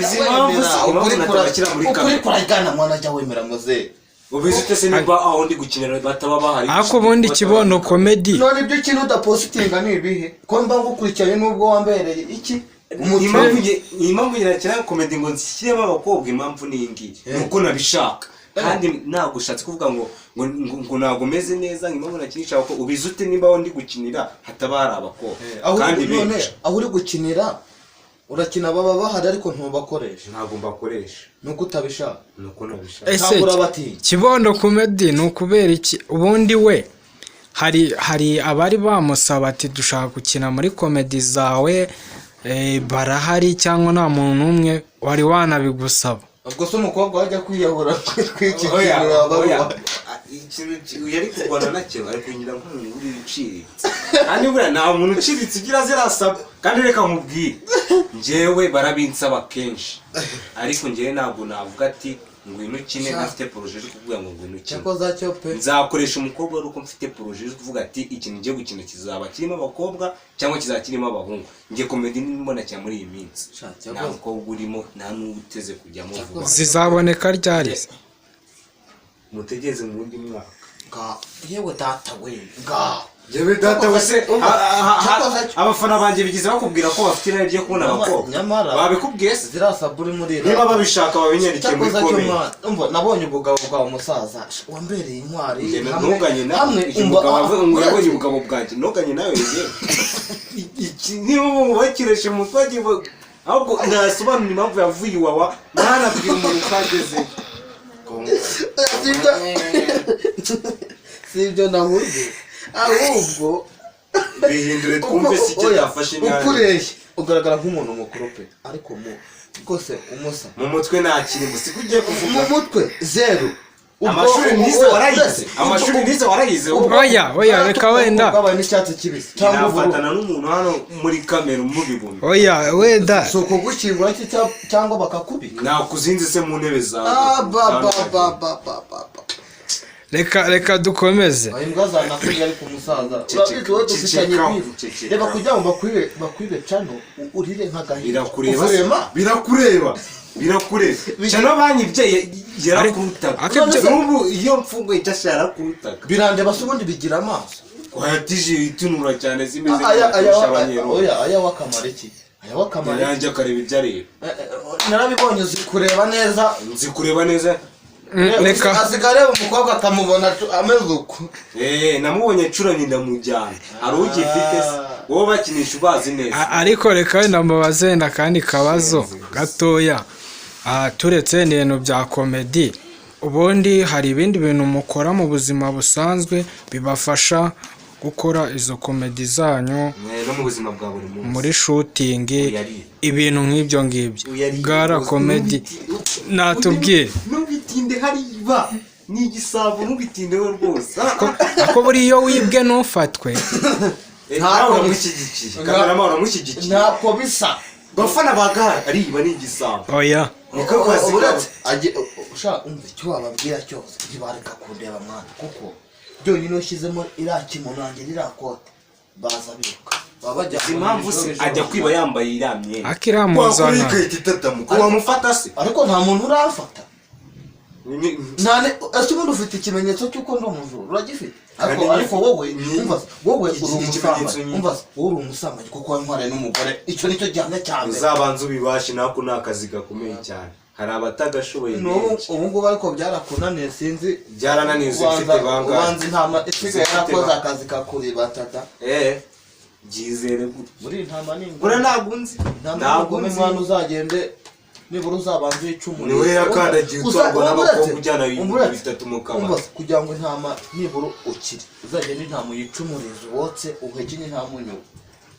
ukuri kurajyana mwana jya wemera muze ubizi ute se niba aho ndi gukinira bataba bahari ako bundi kibono comedy none ibyo kintu udapositinga ni ibihe ko mba ngukurikiranye n'ubwo wambereye iki impamvu nyirakira comedy ngo nshyiremo abakobwa impamvu ni iyi nuko nabishaka kandi ntabwo ushatse kuvuga ngo ntabwo meze neza impamvu nakinisha abakobwa ubizi ute niba aho ndi gukinira hataba hari abakobwa kandi benshi aho uri gukinira urakina baba bahari ariko ntubakoresha ntabwo mbakoresha nuko utabishaka nuko nabishaka ese kibondo comedy ni ukubera iki ubundi we hari abari bamusaba ati dushaka gukina muri comedy zawe barahari cyangwa nta muntu n'umwe wari wanabigusaba ubwo se umukobwa wajya kwiyahura kwikikira ikintu yari kurwana nacyo ari kunyura nk'umuntu uri uciriritse kandi buriya nta muntu uciriritse ugira zirasaba kandi reka nkubwire njyewe barabinsaba kenshi ariko njyewe ntabwo navuga ati ngwino ukine ntafite projet yo kuvuga ngo ngwino ukine nzakoresha umukobwa ari uko mfite projet yo kuvuga ati ikintu ngiye gukina kizaba kirimo abakobwa cyangwa kizakirimo abahungu ngiye comedy nimbona cyane muri iyi minsi nta mukobwa urimo nta n'uteze kujyamo vuba zizaboneka ryari mutegeze mu wundi mwaka yewe data we yewe data wese abafana banjye bigize bakubwira ko bafite irari ryo kubona abakobwa babikubwiye se zirasaburi muri niba babishaka babinyandikiye muri comment nabonye ubugabo bwawe umusaza wambereye intwari ntuganye nawe umugabo yabonye ubugabo bwanjye ntuganye nawe niba mubakireshe mu twagi ahubwo ndasobanura impamvu yavuye iwawa ntanabwira umuntu ukageze sibyo nahuze ahubwo bihindure twumve si cyo yafashe nyayo ukureshye ugaragara nk'umuntu mukuru pe ariko rwose umusa mu mutwe nta kintu si kugiye kuvuga mu mutwe zero amashuri nize warayize oya reka wenda babaye n'icyatsi kibisi cyangwa ufatana n'umuntu hano muri kamera umubibona oya wenda so kugukingura cyangwa bakakubika nakuzinze se mu ntebe zawe reka dukomeze imbwa zanakurya ariko umusaza urabizi wowe dufitanye ibibi reba kugira ngo bakwibe cano urire nk'agahinda birakureba cyane banyibye yarakurutaga n'ubu iyo mfungo icyasha yarakurutaga birandeba se ubundi bigira amaso wayatije itunura cyane zimeze nk'akurusha abanyero aya wakamara iki aya wakamara yanjye akareba ibyo areba narabibonye zikureba neza reka asigareba umukobwa akamubona ameze uko namubonye ncuranye ndamujyana hari ugifite se wowe bakinisha ubazi neza ariko reka wenda mbabaze wenda kandi kabazo gatoya turetse ibintu bya comedy ubundi hari ibindi bintu mukora mu buzima busanzwe bibafasha gukora izo komedi zanyu no mu buzima bwa buri munsi muri shooting Uyariye. ibintu nk'ibyo ngibyo Uyariye. Gara Comedy natubwiye ntubitinde hariba ni igisabo ntubitindeho rwose ako buri iyo wibwe ntufatwe ntabwo uramushyigikiye kamerama uramushyigikiye ntako bisa bafana ba Gara ariba ni igisabo oya niko kazi ushaka umva icyo wababwira cyose ntibareka kundeba mwana kuko byonyine ushyizemo iriya kimono yanjye ririya kote baza biruka baba bajya impamvu se ajya kwiba yambaye iriya myenda akiramuzana ikahita itatamu ko wamufata se ariko nta muntu urafata nane ese ubundi ufite ikimenyetso cy'uko ndi umujura uragifite ariko wowe umva wowe uri umusambanyi umva wowe uri umusambanyi kuko wantwaraye n'umugore icyo nicyo gihamya cya mbere uzabanza ubibashe nako ni akazi gakomeye cyane hari abatagashoboye benshi ubu ngubu ariko byarakunaniye sinzi byarananiye ufite bangahe ubanza intama isigaye yarakoze akazi kakuriba tata byizere gute muri intama ni ura ntabwo nzi ntabwo mwana uzagende nibura uzabanza uyicumure niwe yakandagiye utangwa n'abakobwa ujyana ibintu bitatu mu kabari kugira ngo intama nibura ukire uzagenda intama uyicumurize wotse uhekenye nta munyu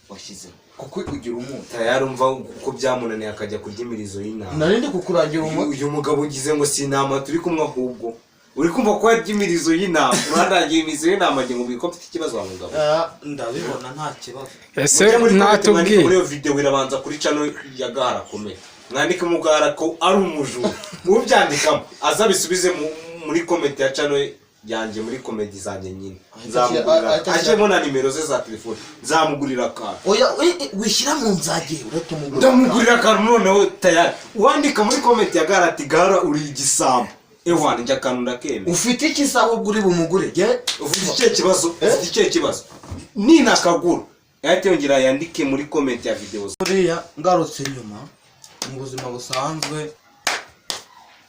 washyizeho kuko ugira umuntu yarumva uko byamunaniye akajya kurya imirizo y'intama narindi kukurangira umuntu uyu mugabo ugize ngo si intama turi kumwe ahubwo uri kumva ko yarya imirizo y'intama urandagiye imirizo y'intama ngo ubiko mfite ikibazo wa mugabo ndabibona nta kibazo ese natubwiye muri iyo video irabanza kuri channel ya Gara Comedy mwandike mu Gara ko ari umujura mubyandikamo azabisubize muri comment ya channel yanjye muri comedy zanjye nyine nzamugurira ajemo na nimero ze za telefone nzamugurira akantu oya wishyira mu nzage ndamugurira akantu noneho tayari wandika muri comment ya Gara ati Gara uri igisambo ewana njya akantu ndakemera ufite ikisaho uguri bumugure ufite icyo kibazo ni nakagura yahita yongera yandike muri comment ya videos buriya ngarutse nyuma mu buzima busanzwe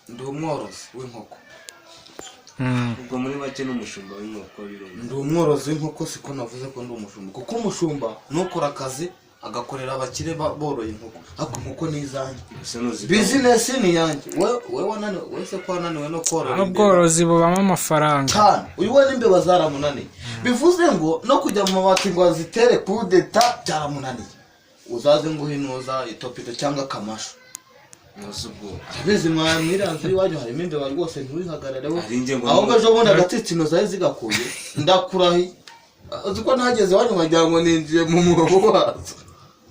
ndi umworozi w'inkoko ubwo muri make n'umushumba w'inkoko birumva ndi umworozi w'inkoko siko navuze ko ndi umushumba kuko umushumba nukora akazi agakorera abakire boroye inkoko ariko inkoko ni izanjye bizinesi ni yanjye we wananiwe wese ko wananiwe no korora ubworozi bubamo amafaranga cyane uyu we n'imbeba zaramunaniye bivuze ngo no kujya mu mabati ngo azitere kudeta byaramunaniye uzaze ngo hinuza itopito cyangwa akamasho bizi mwamiranze iwanyu harimo imbeba rwose nturihagarare ahubwo ejo bundi agatsitsino zari zigakuye ndakurahi uzi ko ntageze iwanyu nkagira ngo ninjiye mu mwobo wazo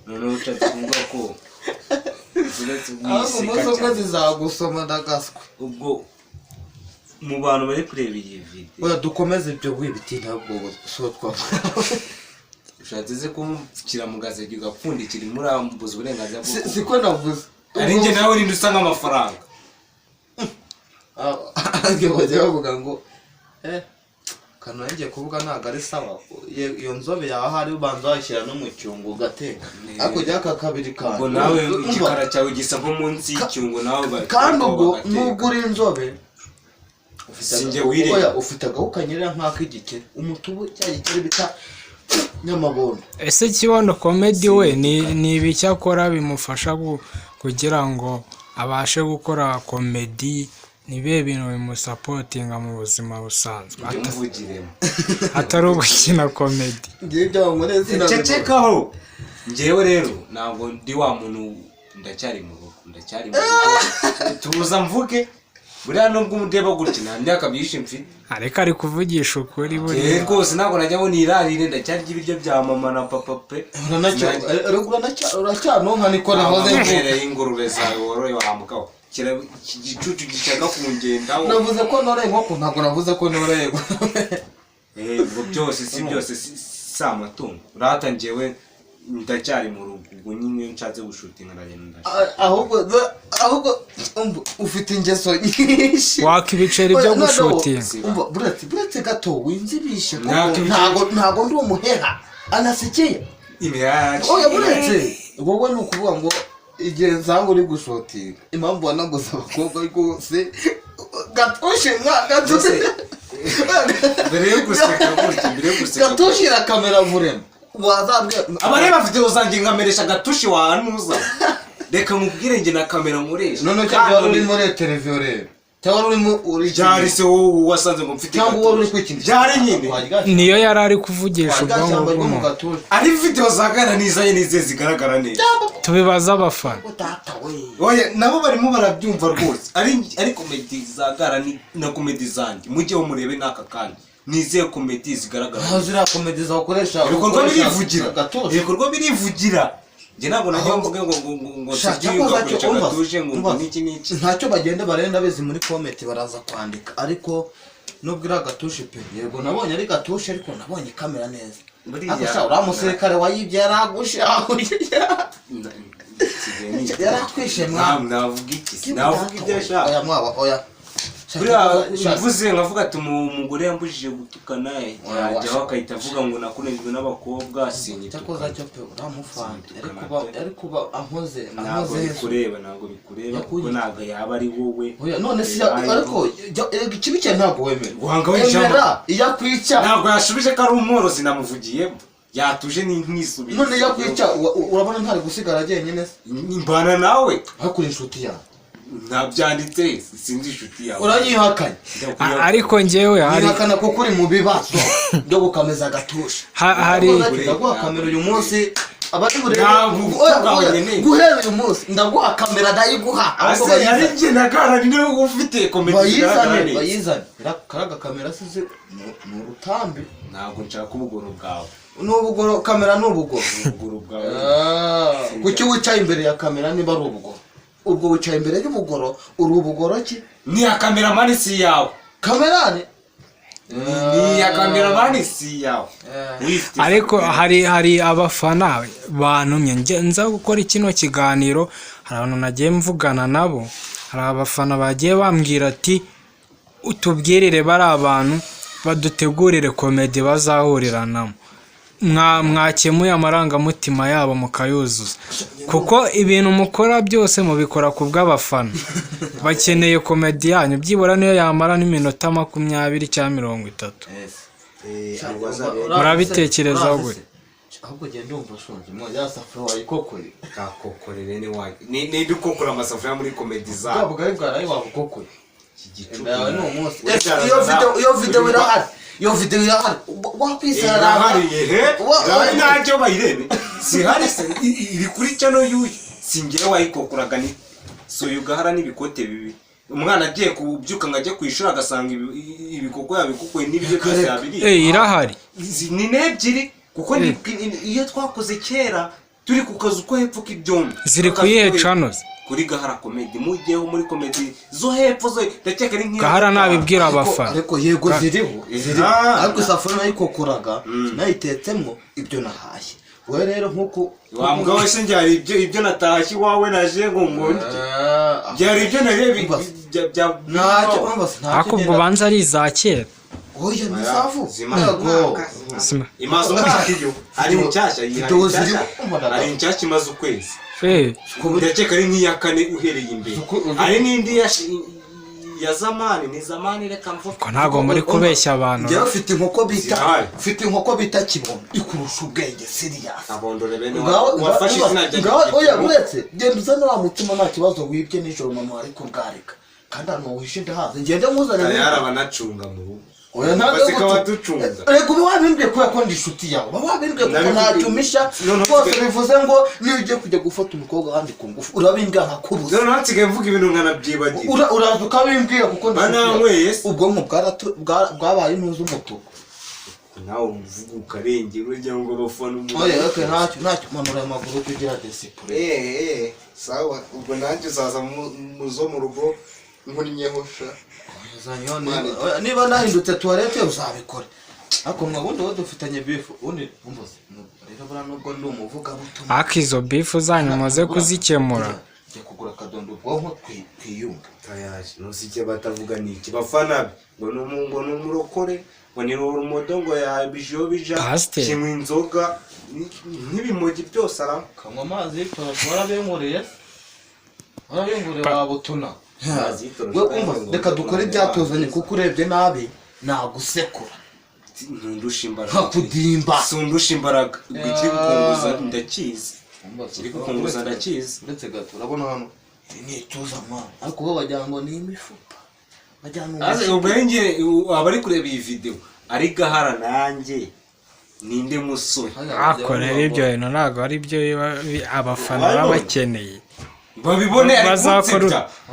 noneho ucatunga ko ahubwo umunsi umwe zizagusoma ndagaswe ubwo mu bantu bari kureba iyi video dukomeze ibyo wibitinda ubwo so twavuga ushatse ko kiramugaze gigapfundikira murambuza uburenganzira bwo siko navuze ari nge nawe ninde usanga amafaranga nge bajya bavuga ngo kano ngiye kuvuga ntabwo ari sawa iyo nzobe yawe hari ubanza washyira no mu cyungo ugateka ariko jya aka kabiri kandi ngo nawe igikara cyawe gisa nko munsi y'icyungo nawe kandi ubwo nubwo uri inzobe ufite agahu kanyerera nk'ak'igikeri umutubu cya gikeri bita nyamabondo ese Kibondo Comedy we ni ibiki akora bimufasha kugira ngo abashe gukora komedi nibe bintu bimusapotinga mu buzima busanzwe atari ubukina komedi cecekaho njyewe rero ntabwo ndi wa muntu ndacyari mu rugo tuza mvuge buriya nubwo umudeba gutya nta myaka myinshi mfite ariko ari kuvugisha ukuri buriya rwose ntabwo najya ngo nirarire ndacyarya ibiryo bya mama na papa pe uracyanonka niko nahoze mvuga ingurube zawe woroye wamukaho igicucu gishaka kungendaho navuze ko noreye inkoko ntabwo navuze ko noreye ubwo byose si amatungo urahata njyewe ndacyari mu rugo ubwo nyine nshatse gushutinga ndagenda ahubwo ufite ingeso nyinshi waka ibiceri byo gushutinga buretse gato winzibishe ntabwo ndi umuheha anasekeye oya buretse wowe ni ukuvuga ngo igihe nsanzwe uri gushutinga impamvu wanaguze abakobwa rwose gatushe mbere yo guseka gatushira kamera vurema abareba video zanjye nkameresha gatushi wanuza reka mubwire nge na kamera nkoresha none cyo uri muri televiziyo rero cyangwa urimo uri byari se wowe wasanze ngo mfite cyangwa wowe uri kwikindi byari nyine niyo yari ari kuvugisha ubwonko bw'umuntu ari video zagaragara nizanye nize zigaragara neza tubibaza abafana oya nabo barimo barabyumva rwose ari comedy zagara na comedy zanjye mujye murebe naka kandi nize comedy zigaragara aho zira comedy zakoresha ibikorwa birivugira je ntabwo najya mvuge ngo gatuje ngo niki ntacyo bagenda barenda bezi muri comment baraza kwandika ariko nubwo ira gatushe pe yego nabonye ari gatushe ariko nabonye kamera neza akasha uramusekare wayibye yaragushe yaratwishe navuga iki navuga ibyo ashaka oya mwaba oya mvuze nkavuga ati umugore yambujije gutukana yajyaho akahita avuga ngo nakunejwe n'abakobwa sinyita cyakoza cyo pe uramufande ariko ba ampoze ntabwo bikureba kuko ntabwo yaba ari wowe none si ariko ikibi cyane ntabwo wemera guhanga w'ijambo iyakwica ntabwo yashubije ko ari umworozi namuvugiyemo yatuje n'isubira none yakwica urabona ntari gusigara jyenyine mbana nawe hakuri inshuti yawe ntabyanditse sinzi inshuti yawe uranyihakanye ariko njyewe hari ihakana kuko uri mu bibazo byo gukameza gatusha hari ndaguha kamera uyu munsi abari burebe guhera uyu munsi ndaguha kamera ndayiguha ahubwo yari njye nagara ni wowe ufite komedi bayizane karaga kamera size ni urutambi ntabwo nshaka ubugoro bwawe n'ubugoro kamera n'ubugoro bwawe kuki wicaye imbere ya kamera niba ari ubugoro ubwo wicaye imbere y'ubugoro uri ubugoro ki ni ya kameramani si yawe kamerani ni ya kameramani si yawe ariko hari abafana bantumye nza gukora kino kiganiro hari abantu nagiye mvugana nabo hari abafana bagiye bambwira ati utubwirire bari abantu badutegurire komedi bazahurirana mwakemuye amarangamutima yabo mukayuzuza kuko ibintu mukora byose mubikora ku bw'abafana bakeneye komedi yanyu byibura niyo yamara n'iminota 20 cyangwa 30 murabitekerezaho gute ahubwo genda umva shonje mwa yasafura wayikokore kakokorere ni wanjye ni dukokora amasafuriya muri komedi zabo bwa bwari bwarayi wabukokore igicupa no umunsi iyo video irahari wakwisara hari ntacyo bayirebe si hari se iri kuri channel yuyu singiye wayikokoraga ni so yugahara n'ibikote bibi umwana agiye kubyuka ngo ajye kwishura agasanga ibikoko yabikukoye n'ibyo byose yabiri irahari ni nebyiri kuko iyo twakoze kera turi ku kazu ko hepfo k'ibyombi ziri kuyihe channels kuri Gahara Comedy mujyeho muri comedy zo hepfo zo ndakeka ari nk'iyo Gahara nabibwira abafana ariko yego ziriho ariko safari nayikokoraga nayitetsemwo ibyo nahaye we rero nkuko wambwa wese njyari ibyo natashye wawe naje ngo ngonde byari ibyo narebi ntacyo bambase ntacyo ubwo banza ari izakera oya misavu yego imaze umwaka ari mucyashya ari mucyashya imaze ukwezi ndakeka ari nk'iya kane uhereye imbere ari n'indi ya zamani ni zamani reka mvuga ko ntago muri kubeshya abantu njye ufite inkoko bita kibondo ikurusha ubwenge serious abondore bene wafashe sinajya oya uretse genda uzana wa mutima nta kibazo wibye nijoro mama ariko bwareka kandi hano wishe ndahaze ngende muzana yarabanacunga mu rugo oya ntabwo baducunga rego wabimbye ko yakonda inshuti yawe wabimbye ko ntacyumisha bose bivuze ngo niyo ugiye kujya gufata umukobwa kandi ku ngufu urabimbya nkakubuza rero ntsigaye mvuga ibintu nkanabyibagira uraza ukabimbwira kuko bananyweye ubwonko bwabaye impuzu umutuku nawe uvuga ukarengera urya ngo bafana umuntu oya ntacyo manura amaguru kugira discipline sawa ubwo nanjye uzaza muzo mu rugo nkunnyeho sha niba nahindutse tuwarete uzabikora ariko mwabundi wowe dufitanye bifu undi umbuze rero bura nubwo ndi umuvuga butumwa akizo bifu zanyu maze kuzikemura njye kugura kadondo ubwonko twiyunga tayaje nusike batavuga niki bafana ngo numurokore ngo ni urumodo ngo yabijo bija kimwe inzoga nk'ibimogi byose ara kanywa amazi twarabenkoreye babutuna reka dukore ibyatuzanye kuko urebye nabi nagusekura ntundusha imbaraga nkakudimba sundusha imbaraga ikiri gukunguza ndakizi ikiri gukunguza ndakizi ndetse gato urabona hano ni ituza mwana ariko bo bagira ngo ni imifupa aze ubwenge abari kureba iyi video ari Gahara nanjye ninde musore akorera ibyo bintu ntabwo ari byo abafana baba bakeneye babibone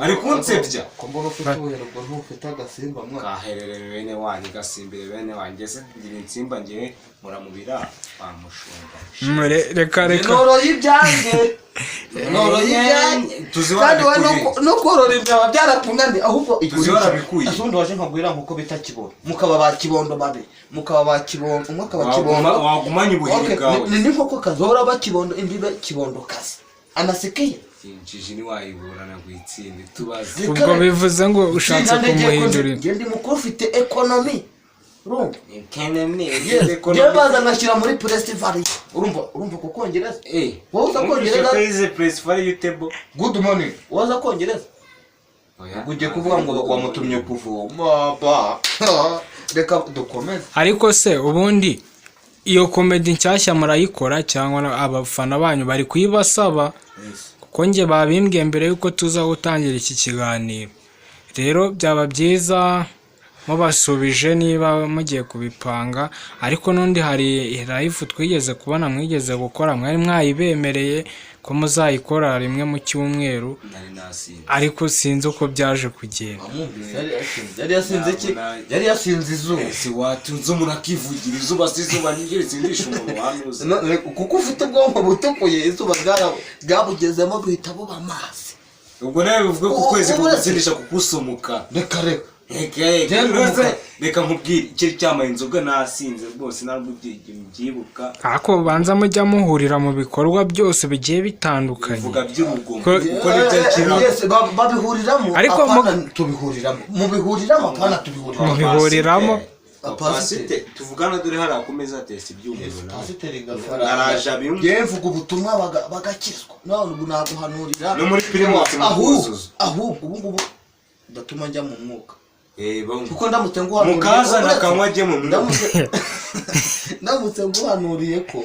ari kunsebya ko mbona ufite ubuhererwa ntufite agasimba mwa kahererere bene wanyu gasimbire bene wanjye se ngira insimba ngiye muramubira bamushumba reka noro y'ibyanjye kandi no korora ibyaba byarakunaniye ahubwo asundi waje nkagwira nkuko bita kibondo mukaba ba kibondo babe mukaba ba kibondo umwe akaba kibondo wagumanye ubuhiri bwawe ni nkoko kazora ba kibondo indibe kibondo kazi anasekeye injiji ni wayiburana gwitsinde tubaze ubwo bivuze ngo ushatse kumuhindurira ngende mukuru ufite economy urumva economy ye baza ngashyira muri festival urumva ko kongereza wowe uza kongereza kwize festival YouTube good morning waza kongereza ujye kuvuga ngo wamutumye kuvoma ba reka dukomeze ariko se ubundi iyo comedy nshyashya murayikora cyangwa abafana banyu bari kuyibasaba kuko nge babimbwiye mbere yuko tuza gutangira iki kiganiro rero byaba byiza mubasubije niba mugiye kubipanga ariko nundi hari live twigeze kubona mwigeze gukora mwari mwayibemereye ko muzayikora rimwe mu cyumweru ariko sinzi uko byaje kugenda yari yasinze izuba si watunze umuntu akivugira izuba sizuba nigere sindisha umuntu wanuze kuko ufite ubwonko butukuye izuba bwabugezemo buhita buba amazi ubwo nawe bivuga ko ukwezi kugusindisha kukusumuka reka nkubwire icyo cyamaye inzoga nasinze rwose ntabwo byibuka ako banza mujya muhurira mu bikorwa byose bigiye bitandukanye vuga by'urugomo kuko nibyo babihuriramo ariko tubihuriramo mubihuriramo kana tubihuriramo pasite tuvugana dore hari akomeza test iby'umuntu pasiteri gafara araje abimwe yevuga ubutumwa bagakizwa none ubu naguhanurira no muri primus ahubwo ubu ndatuma njya mu mwuka kuko ndamutse nguhanuriye mukaza nakanywa ajye mu mwuka ndamutse nguhanuriye ko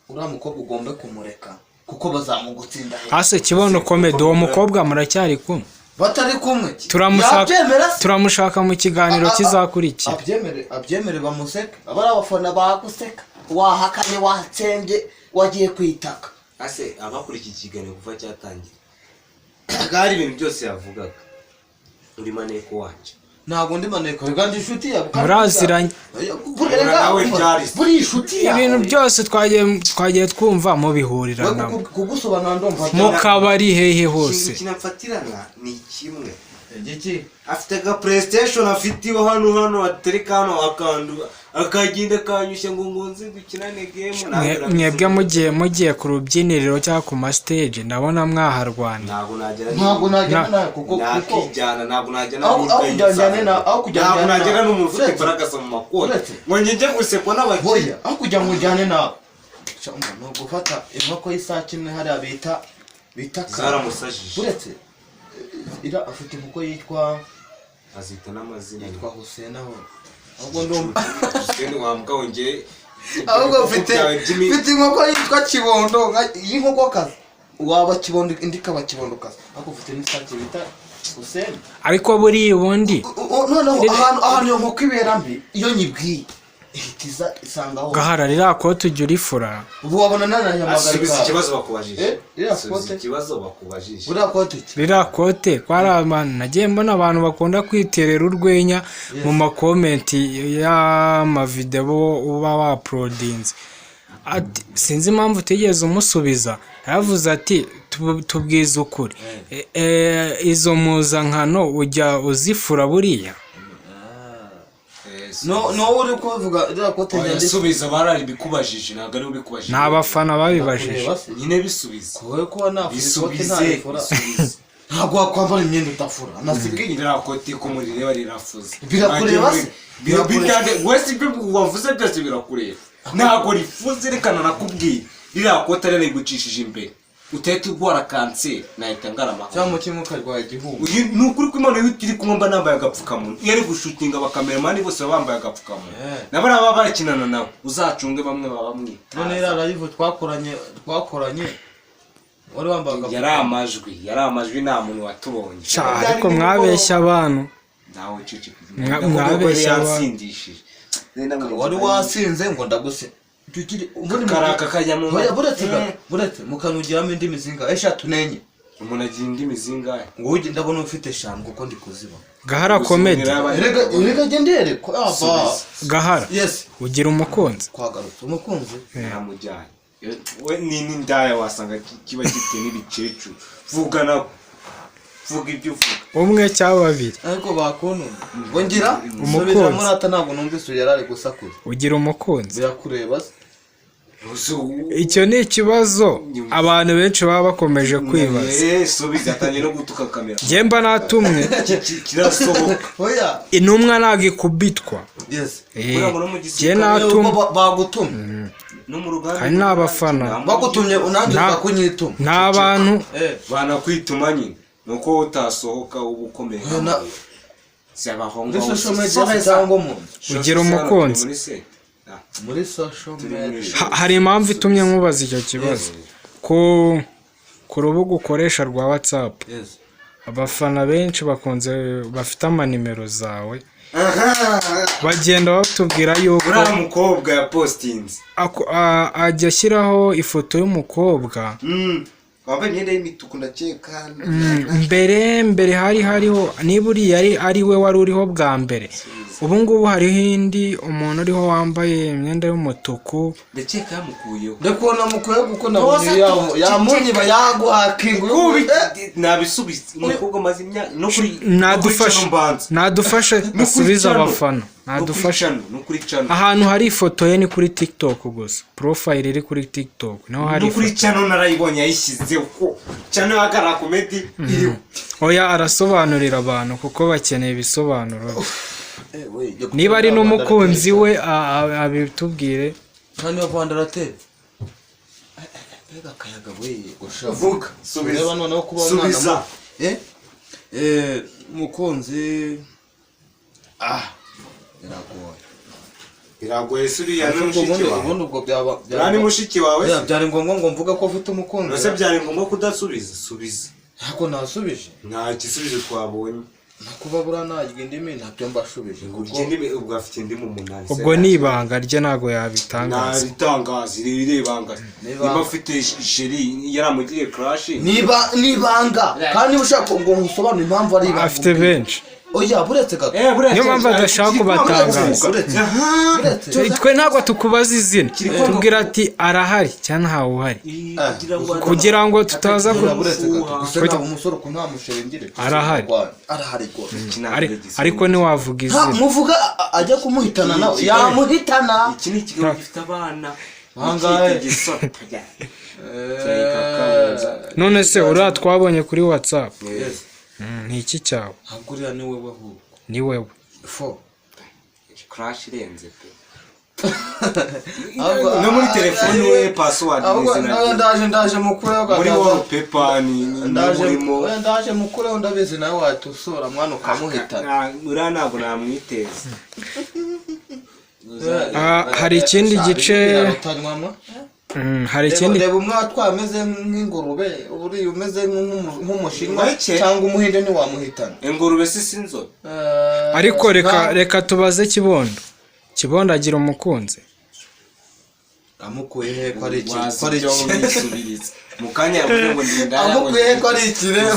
uriya mukobwa ugomba kumureka kuko bazamugutsinda hase kibono comedy uwo mukobwa muracyari kumwe batari kumwe turamushaka mu kiganiro kizakurikira abyemere bamuseka abari abafana baguseka wahakanye watsembye wagiye kwitaka ase abakuri iki kiganiro kuva cyatangira gari ibintu byose yavugaga uri maneko wanje ntabwo ndi maneko kandi inshuti yawe muraziranye buri inshuti yawe ibintu byose twagiye twumva mubihurirana kugusobanura ndumva mukabari hehe hose kinapfatirana ni kimwe igiki afite ga PlayStation afitiwe hano atereka hano akandu akagenda kanyushye ngo ngunze dukinane game mwebwe mugiye ku rubyiniriro cyangwa ku ma stage ndabona mwaharwana ntabwo najyana kuko nakijyana ntabwo najyana ntabwo najyana n'umuntu ufite imbaraga mu makoti ngo njye gusekwa n'abagiye aho kujya mu jyane nawe no gufata inkoko y'isake imwe hariya bita zaramusajije uretse ira afite inkoko yitwa azita n'amazina yitwa Hussein aho ahubwo ndumva Hussein wambwa wongeye ahubwo ufite inkoko yitwa Kibondo y'inkoko kazi waba Kibondo indi kaba Kibondo kazi ahubwo ufite n'isake bita Hussein ariko buri ubundi noneho ahantu iyo nkoko ibera mbi iyo nyibwiye ihitiza isangaho Gahara rira ko tujya urifura ubu wabona nananyamagarika ikibazo bakubajije ikibazo bakubajije rira kote kwaramana nagiye mbona abantu bakunda kwiterera urwenya mu makomenti y'ama video uba wa uploadings ati sinzi impamvu utegeze umusubiza yavuze ati tubwiza ukuri izo muzankano ujya uzifura buriya no uri kuvuga irakote njye subiza barari bikubajije naga ari ubikubajije nabafana babibajije nyine bisubiza kowe ko nafite ntafura ntabwo wakwambara imyenda utafura nasigaye irakote ko muri reba rirafuze birakureba bitande wese ibyo wavuze byose birakureba ntabwo rifuze rekana nakubwiye rirakote rene gucishije imbere utete ugwara kanseri nahita ngarama cyangwa kimuka rwa igihumbi nukuri ko Imana yitiri kumba nambaye agapfukamunwa iyo ari gushutinga bakameramani bose bambaye agapfukamunwa nabara baba barakinana nawe uzacunge bamwe baba mwe none rara yivu twakoranye wari wambaye yari amajwi nta muntu watubonye ariko mwabeshya abantu nawe cece mwabeshya yasindishije wari wasinze ngo ndaguse karaka kajya mu buretse mukanugiramo indimi zingahe 3 n'enye umuntu agira indimi zingahe ngo ujye ndabona ufite 5 kuko ndi kuziba Gahara comedy erega gendere ko aba Gahara yes ugira umukunzi kwagarutse umukunzi namujyanye we nini ndaya wasanga kiba gifite n'ibicecu vuga ibyo uvuga umwe cyangwa babiri ariko bakuntu ngo ngira umusubira muri ata ntabwo numvise yarari gusakuza ugira umukunzi birakureba icyo ni ikibazo abantu benshi baba bakomeje kwibaza subiza atangiye no gutuka kamera Jemba natumwe kirasohoka oya intumwa nagikubitwa yes je natumwe bagutumye no mu ruganda hari n'abafana bagutumye unandika kunyituma n'abantu banakwituma nyine nuko utasohoka ubukomeye muri social media cyangwa mu ugira umukunzi muri social media hari impamvu itumye nkubaza icyo kibazo ku rubuga ukoresha rwa WhatsApp abafana benshi bafite amanimero zawe bagenda batubwira yuko uriya mukobwa ya postinze ajya ashyiraho ifoto y'umukobwa wambaye imyenda y'imituku ndakeka mbere hariho niba uriya ari we wari uriho bwa mbere ubu ngubu hariho indi umuntu uriho wambaye imyenda y'umutuku ndakeka yamukuyeho ndakubona mukuye kuko nabonye yamunyiba yaguhakinga nabisubiza umukobwa maze imyaka no kuri nadufashe asubiza abafana nadufashe ahantu hari ifoto ye ni kuri TikTok gusa profile iri kuri TikTok naho hari kuri channel narayibonye yayishyize uko channel y'Agahara comedy iriho oya arasobanurira abantu kuko bakeneye ibisobanuro niba ari n'umukunzi we abitubwire kandi bavandaratere ega kayaga we vuga subiza noneho kuba umwana mukunzi biragoye suriya n'umushiki wawe ubundi ubwo byaba ni mushiki wawe byari ngombwa ngo mvuga ko ufite umukunzi nose byari ngombwa kudasubiza subiza ntabwo nasubije nta gisubizo twabonye nakuba bura najya indimi ntabyo mbashubije ubwo afite indimu umunani ubwo ni ibanga rye ntago yabitangaza nabitangaza irebanga niba afite sheri yaramugiriye crash nibanga kandi ushaka ngo ngusobanure impamvu ari ibanga afite benshi oya buretse gato niyo mpamvu adashaka kubatangaza twe ntabwo tukubaza izina tubwira ati arahari cyangwa ntawe uhari kugira ngo tutaza gusa umusore ko nta mushengire arahari ariko ntiwavuga izina muvuga ajya kumuhitana nawe yamuhitana iki ni ikigo gifite abana bangahe none se uriya twabonye kuri WhatsApp ni iki cyawe hagurira ni wewe ahubwo ni wewe crash irenze pe no muri telefone we password ndaje mukure muri wallpaper ni ndaje mukure ndabizi nawe watusora mwana ukamuhitana uriya ntabwo namwiteza hari ikindi gice hari ikindi reba umwana twameze nk'ingurube uri umeze nk'umushinwa cyangwa umuhinde ni wamuhitana ingurube sinzo ariko reka tubaze Kibondo agira umukunzi amukuye he ko ari iki mukanya yavuze ngo ndindaya amukuye he ko ari ikireba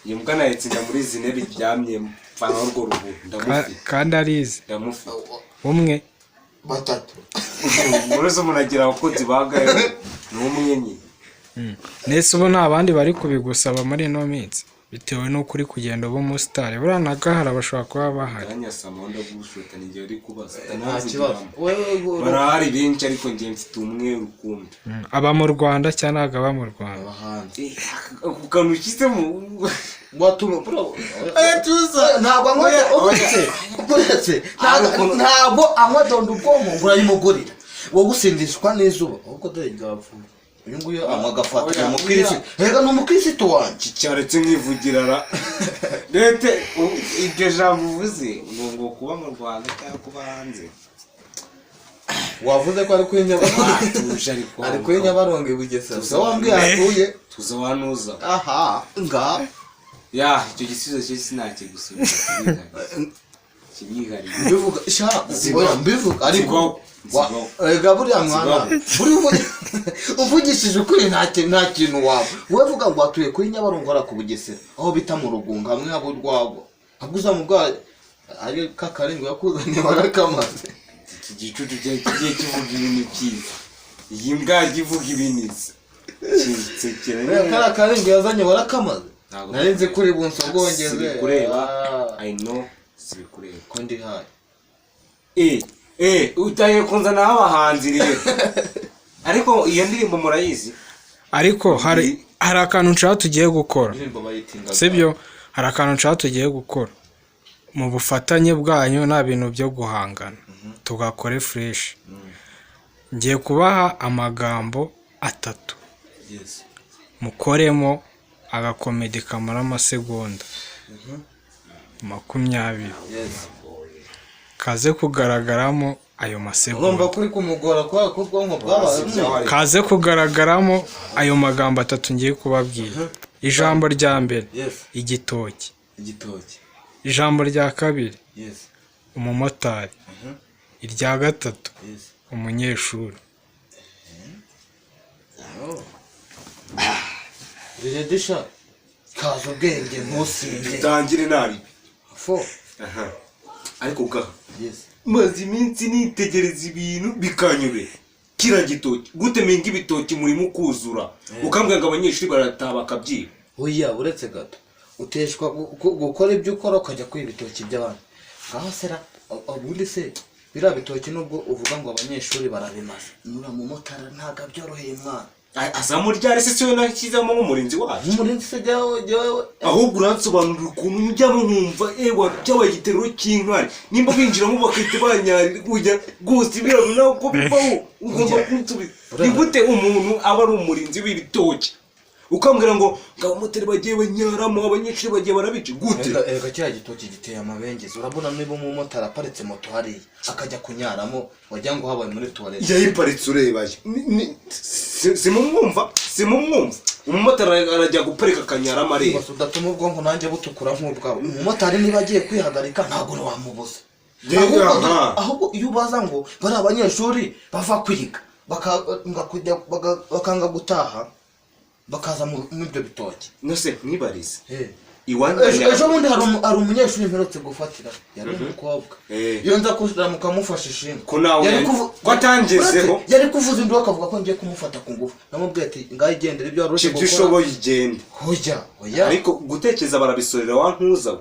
yimbwa nayitsinda muri izi ntebe ryamye mfana urwo rubu ndamufite kandi arizi ndamufite umwe batatu murizo munagira abakunzi bagaye n'umwe nyine nese ubu nta bandi bari kubigusaba muri ino minsi bitewe n'uko uri kugenda uba umusitari buriya na Gahara bashobora kuba bahari kanyasamonda gushuta ni gihe uri kubaza nta kibazo barahari benshi ariko njye mfite umwe rukundo aba mu Rwanda cyangwa ntabwo aba mu Rwanda ukanukise mu watuma ntabwo ntabwo anywa dondo ubwonko ngo urayimugurira wowe usindishwa n'izuba ahubwo dore ryapfuye uyu nguyu amagafata umukirisitu rega ni umukirisitu wanjye cyaretse nkivugira leta ibyo jambo uvuze ngo kuba mu Rwanda cyangwa kuba hanze wavuze ko ari kuri Nyabarongo ari kuri Nyabarongo i Bugesera so wambwiye atuye tuza wanuza aha nga ya icyo gisubizo cyo sinakigusubiza kibihariye mbivuga Zibaho. mbivuga ariko Zibaho. ega buriya mwana uvugishije ukuri nta kintu waba wowe vuga ngo watuye kuri Nyabarongo ara ku Bugesera aho bita mu Rugunga hamwe habo urwagwa aguza mu bwa ari kakarengo yakuzanye barakamaze iki gicucu kigiye kivuga ibintu byiza iyi mbwa ivuga ibintu kinsekera kara karengo yazanye barakamaze narinze kuri bunsogongeze sibikureba I know sibikureba ko ndi hayi utaye kunzana abahanzi rero ariko iyo ndirimbo murayizi ariko hari akantu nshaka tugiye gukora indirimbo bayitinga sibyo hari akantu nshaka tugiye gukora mu bufatanye bwanyu nta bintu byo guhangana tugakore fresh ngiye kubaha amagambo 3 yes mukoremo agakomedi kamara amasegonda 20 yes kaze kugaragaramo ayo masegonda ngomba kuri kumugora kwa kubwonko bwabaye kaze kugaragaramo ayo magambo 3 ngiye kubabwira ijambo rya mbere yes igitoki igitoki ijambo rya kabiri yes umumotari irya gatatu yes umunyeshuri Redisha kazo bwenge ntusinge tangire nari fo ariko ka yes maze iminsi nitegereza ibintu bikanyube kira gitoki gute minga ibitoki muri mukuzura ukambwira ngo abanyeshuri barataha bakabyiba oya uretse gato uteshwa gukora ibyo ukora ukajya kwiba ibitoki by'abandi ngaho sera ubundi se biriya bitoki nubwo uvuga ngo abanyeshuri barabimaze nura mu motara ntago byoroheye mwana azamuryare se siwe nakizamo nk'umurinzi wacu umurinzi se jyawe ahubwo uransobanurira ukuntu njyamo nkumva ewa cyabaye igitero cy'inkari nimba binjiramo bakahita banyarira kujya rwose ibiraro nawe ko bibaho ugomba kunsubiza ni gute umuntu aba ari umurinzi w'ibitoki ukambwira ngo abamotari bagiye banyaramo abanyeshuri bagiye barabica gute ega cya gitoki giteye amabengezi urabona niba umumotari aparitse moto hariya akajya kunyaramo wagira ngo habaye muri toilette yayiparitse urebaye simumwumva umumotari arajya guparika akanyaramo areba udatuma ubwonko nanjye butukura nk'ubwawe umumotari niba agiye kwihagarika ntabwo wamubuza ahubwo iyo ubaza ngo bari abanyeshuri bava kwiga bakanga gutaha bakaza mu ibyo bitoki nose mwibarize ejo bundi hari umunyeshuri mperutse gufatira yari umukobwa iyo nza kuramuka mufashe ishinga ko atangezeho yari kuvuza induru akavuga ko ngiye kumufata ku ngufu namubwiye ati ngaho igendere ibyo wari gukora ushoboye igende hoya ariko gutekereza barabisorera wantuza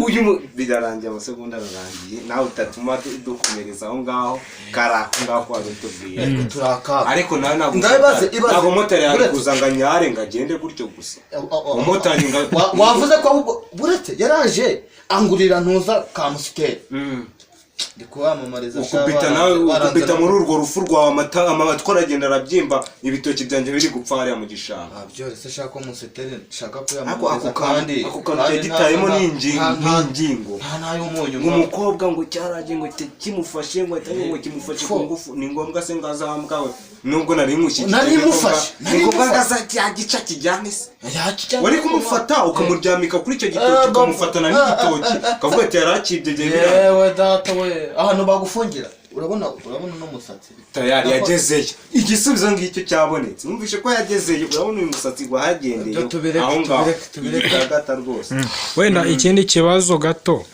uyu birarangiye amasegonda ararangiye nawe utatuma dukomereza aho ngaho karako ngaho wari utubwiye ariko nawe ntabwo motari yari kuzanga nyare ngo agende gutyo gusa umumotari wavuze ko ahubwo buretse yaraje angurira ntuza ka musiteri ndi kuwamamariza ukubita muri urwo rufu rwawe amatwi aragenda arabyimba ibitoki byanjye biri gupfa hariya mu gishanga byose shaka ko musiteri shaka kuyamamariza ako kantu gitayemo n'ingingo n'ay'umunyu umukobwa ngo cyaragiye ngo kimufashe ngo kimufashe ku ngufu ni ngombwa se ngo azambwawe nubwo nari mufashe ngombwa ngaza gica kijyane se wari kumufata ukamuryamika kuri icyo gitoki ukamufatana n'igitoki ukavuga ati yarakibye yewe data we ahantu bagufungira urabona no musatsi tayari yagezeyo igisubizo ngicyo cyabonetse numvishe ko yagezeyo urabona uyu musatsi wahagendeye aho ngaho tubireka rwose wenda ikindi kibazo gato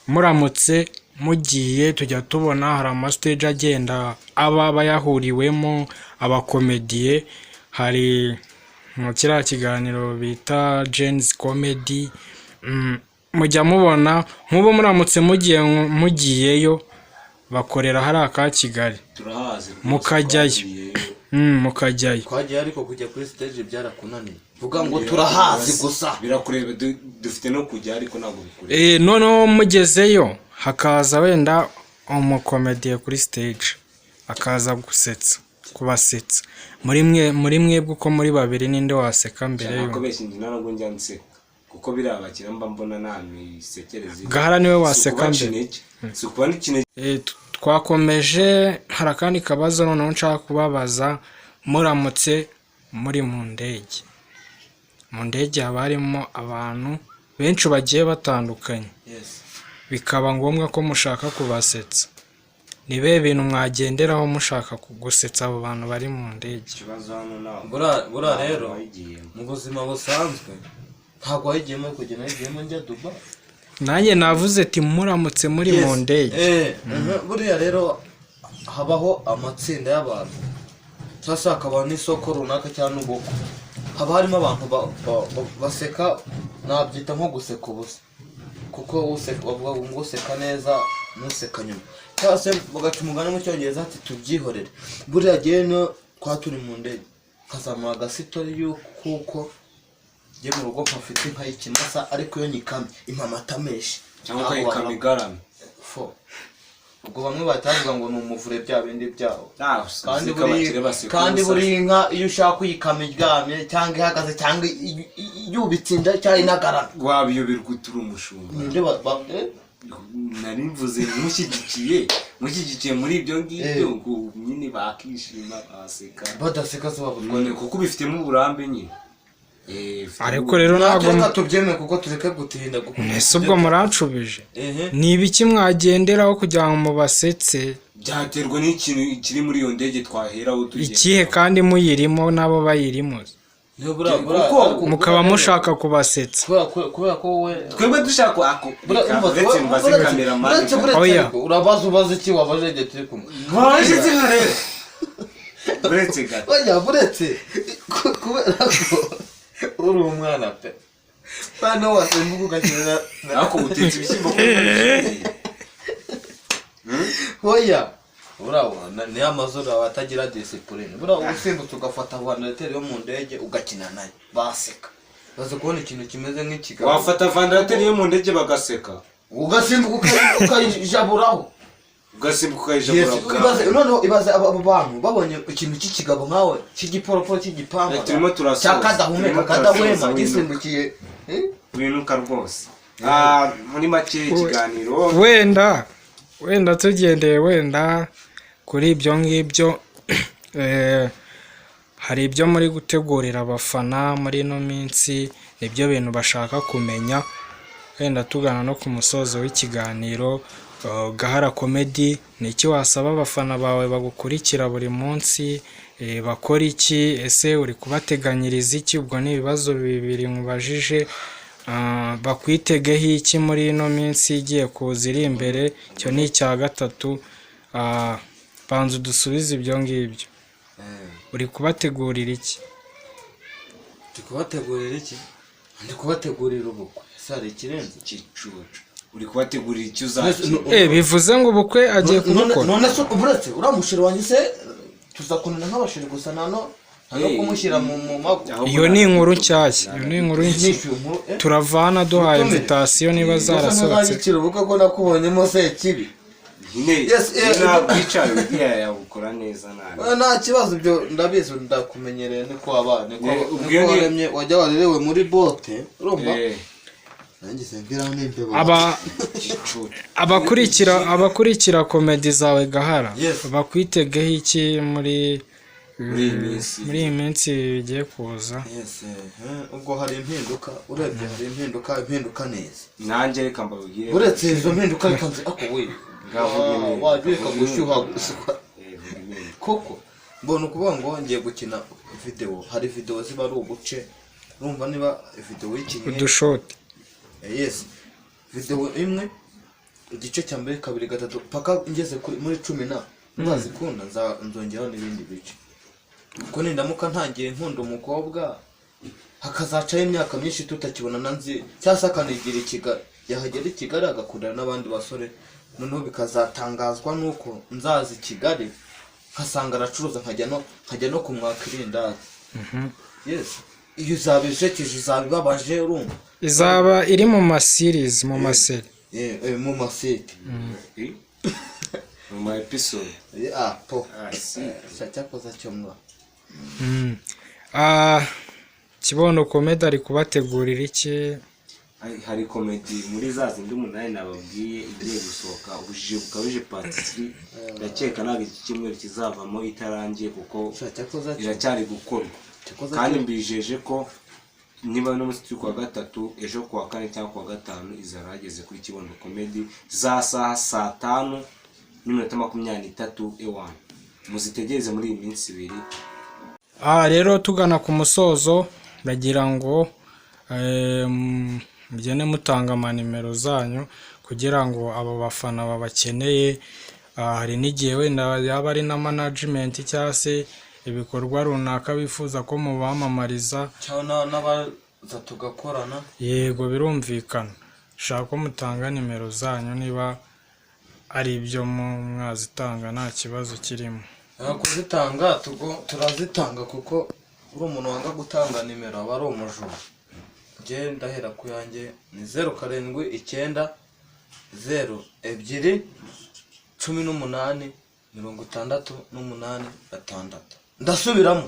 muramutse mugiye tujya tubona hari amastage agenda aba yahuriwemo abakomediye hari mu kiriya kiganiro bita Jen's Comedy mujya mubona nk'ubu muramutse mugiyeyo bakorera hari aka Kigali mukajyayo twagiye ariko kujya kuri stage byarakunaniye vuga ngo turahazi gusa birakureba dufite no kujya ariko ntabwo bikureba noneho mugezeyo hakaza wenda umukomediye kuri stage akaza gusetsa kubasetsa muri mwebwe uko muri babiri ninde waseka mbere yo nakobeshye njye narago njyanse kuko birabakira mba mbona namisekereze gahara niwe waseka mbere sukuba n'ikine twakomeje hari akandi kabazo noneho nshaka kubabaza muramutse muri mu ndege mu ndege haba harimo abantu benshi bagiye batandukanye, yes. bikaba ngombwa ko mushaka kubasetsa. Ni bihe bintu mwagenderaho mushaka gusetsa abo bantu bari mu ndege? ikibazo hano nawe buriya rero mu buzima busanzwe ntabwo wayigiyemo kugenda wayigiyemo njya Dubai. Nanjye navuze ati muramutse muri mu ndege. Buriya rero habaho amatsinda y'abantu cyangwa se hakaba n'isoko runaka cyangwa n'ubukwe, haba harimo abantu baseka, nabyita nko guseka ubusa, kuko bavuga ngo useka neza nuseka nyuma, cyangwa se bagaca umugani mu cyongereza ati tubyihorere. Buriya geno kwa turi mu ndege kazamura agasitori y'uko njye mu rugo mpafite inka y'ikimasa ariko yo nyikamye impamata menshi cyangwa ukayikama igaramye. Ubwo bamwe batavuga ngo ni umuvure bya bindi byabo, kandi buri inka iyo ushaka kuyikama iryamye cyangwa ihagaze cyangwa yubitse inda cyangwa inagaramye wabiyoberwa uturi umushumba. Nari mvuze mushyigikiye muri ibyo ngibyo ngo nyine bakishima baseka, badaseka se babone kuko ubifitemo uburambe nyine. Ariko rero ntabwo tubyemeye kuko tureke gutinda. Ese ubwo murancubije ni ibiki mwagenderaho kugira ngo mubasetse? Byaterwa n'ikintu kiri muri iyo ndege twaheraho tugenda. Ikihe kandi muyirimo nabo bayirimo mukaba mushaka kubasetsa? Kubera ko wowe twebwe dushaka ako uretse mbaze kamera mani. Oya, urabaza iki wabaje igihe turi kumwe? Waje rero buretse gato. Oya buretse kubera ko uri umwana pe bano wasembuka ugakina ako utetse ibishyimbo ko oya urabona ni amazuru abatagira discipline. Buriya usimbutse ugafata vandarateri yo mu ndege ugakina nayo baseka, baze kubona ikintu kimeze nk'ikigabo. Wafata vandarateri yo mu ndege bagaseka, ugasimbuka ukayijaburaho, noneho ibaze abo bantu babonye ikintu cy'ikigabo nkawe cy'igiporoporo cy'igipamba cyakadahumeka kadahwema gisimbukiye winuka rwose. Muri make ikiganiro wenda tugendeye wenda kuri ibyo ngibyo, hari ibyo muri gutegurira abafana muri ino minsi, nibyo bintu bashaka kumenya. Wenda tugana no ku musozo w'ikiganiro, Gahara Comedy ni iki wasaba abafana bawe bagukurikira buri munsi? Bakora iki? Ese uri kubateganyiriza iki? Ubwo ni ibibazo bibiri mubajije. Bakwitegeho iki muri ino minsi igiye kuza iri imbere? Icyo ni icya gatatu. Banza udusubize ibyo ngibyo. Uri kubategurira iki? Ndi kubategurira ubukwe. Sare ikirenze cy'icucu. Uri kubategurira iki uzakira? Bivuze ngo ubukwe agiye kubukora. None se uburetse uramushira wanjye se tuzakunana nk'abashiri gusa nano kumushyira mu mago. Iyo ni inkuru nshyashya, turavana duhaye invitation niba zarasohotse. Nzakira ubukwe ko nakubonyemo se kibi. Yabukora neza nabi. Nta kibazo ibyo ndabizi, ndakumenyereye niko abana wajya warerewe muri bote urumva. Abakurikira komedi zawe Gahara bakwitegeho iki muri iyi minsi bigiye kuza? Ubwo hari impinduka, urebye hari impinduka neza. Nanjye reka mbabwire uretse izo mpinduka bikanze ako we wajwika gushyuha koko. Mbona ukuvuga ngo ngiye gukina video, hari video ziba ari uguce, urumva niba video y'ikinye udushoti. Yes, video imwe igice cya mbere kabiri gatatu paka ngeze muri 10 ntazikunda nzongeraho n'ibindi bice. Kuko nindamuka ntangiye nkunda umukobwa hakazacaho imyaka myinshi tutakibona nanzi cyasa kanigira Kigali, yahagera i Kigali agakundana n'abandi basore, noneho bikazatangazwa nuko nzazi Kigali nkasanga aracuruza nkajya no kumwakirinda. Yes, iyo zabijekeje zabibabaje urumva. Izaba iri mu ma-series mu maseri. Mu maseri. Mu ma episode. Cyakoza cyo mwa. Kibondo Comedy ari kubategurira iki? Hari comedy muri za zindi umunani nababwiye igiye gusohoka ubujije bukabije part 3. Ndakeka ntabwo iki kimwe kizavamo itarangiye kuko iracyari gukorwa. Kandi mbijeje ko niba no munsi turi kuwa gatatu, ejo kuwa kane cyangwa kuwa gatanu izaba yageze kuri Kibondo Comedy za saa 5:23 ewana. Muzitegereze muri iyi minsi ibiri. Rero tugana ku musozo ndagira ngo mugende mutanga amanimero zanyu kugira ngo abo bafana babakeneye. Hari n'igihe wenda yaba ari na management cyangwa se ibikorwa runaka bifuza ko mubamamariza cyangwa n'abaza tugakorana. Yego birumvikana, shaka ko mutanga nimero zanyu niba ari ibyo mwazitanga nta kibazo kirimo. Kuzitanga turazitanga kuko uri umuntu wanga gutanga nimero aba ari umujura. Njye ndahera ku yanjye ni 07 9 0 2 18 68 6. Ndasubiramo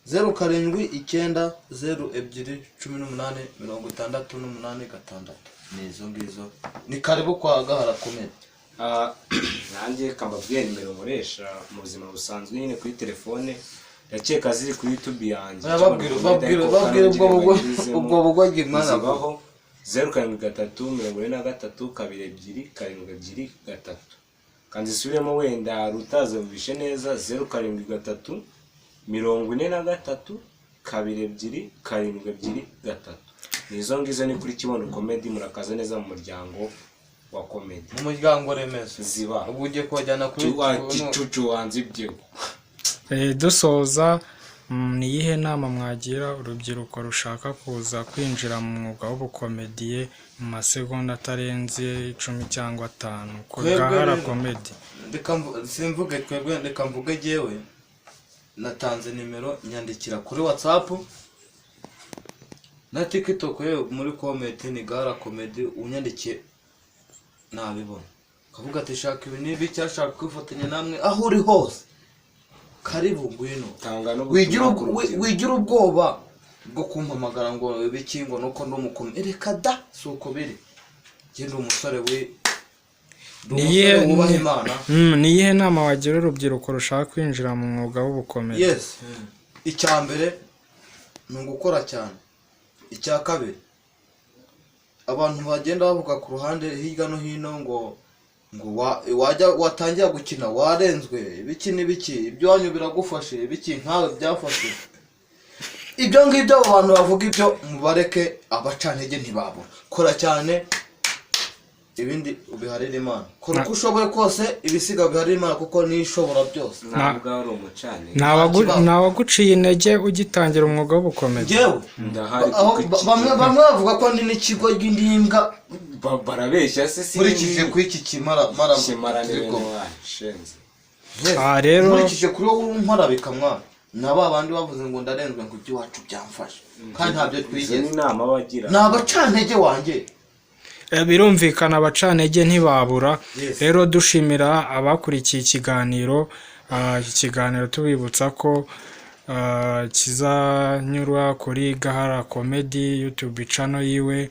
07 9 0 2 18 68 6. Nizo ngizo ni karibu kwa Gahara Comedy. Nanjye kambabwiye nimero nkoresha mu buzima busanzwe nyine kuri telefone, yakeka ziri kuri YouTube yanjye. Babwira ubwo bugwaje mwana baho 07 43 kandi subiremo wenda rutazo bishe neza 07 43 2 nizo ngizo ni kuri Kibondo Comedy. Murakaza neza mu muryango wa comedy, mu muryango remezo ziba ubuje kujyana kuri cucu wanze ibyo. Dusoza, ni iyihe nama mwagira urubyiruko rushaka kuza kwinjira mu mwuga w'ubukomediye mu masegonda atarenze 10 cyangwa 5 ku Gahara Comedy? Simvuge twebwe, reka mvuge jewe natanze nimero, nyandikira kuri WhatsApp na TikTok muri comment ni Gahara Comedy, unyandikiye nabibona kavuga ati shaka ibi nibi cyashaka kwifatanya namwe aho uri hose, karibu ngwino. Wigira ubwoba bwo kumpamagara ngo ibikingo nuko ndumukomeye, reka da suko biri. Genda umusore wubaha Imana. Ni iyihe nama wagira urubyiruko rushaka kwinjira mu mwuga w'ubukomedi? Yes, icya mbere ni ugukora cyane. Icya kabiri, abantu bagenda bavuga ku ruhande hirya no hino ngo wajya watangira gukina warenzwe ibiki n'ibiki, ibyo wanyu biragufashe ibiki nkawe byafashe. Ibyo ngibyo abantu bavuga ibyo mubareke, abacantege ntibabura. Kora cyane ibindi ubiharira Imana. Kora uko ushoboye kose, ibisiga biharira Imana kuko ni ishobora byose. Ntabwo ari umucane. Nawaguciye intege ugitangira umwuga w'ubukomedi? Jewe bamwe bavuga ko ni n'ikigo ry'indimbwa barabeshya se nkurikije kuri iki kimara niwe washenze. Rero nkurikije kuri wowe umparabika mwana naba abandi bavuze ngo ndarenzwe ngo iby'iwacu byamfashe kandi ntabyo twigeze. Inama bagira n'abacantege wanjye. Birumvikana abacantege ntibabura. Rero dushimira abakurikiye ikiganiro. Ikiganiro tubibutsa ko kizanyura kuri Gahara Comedy YouTube channel yiwe,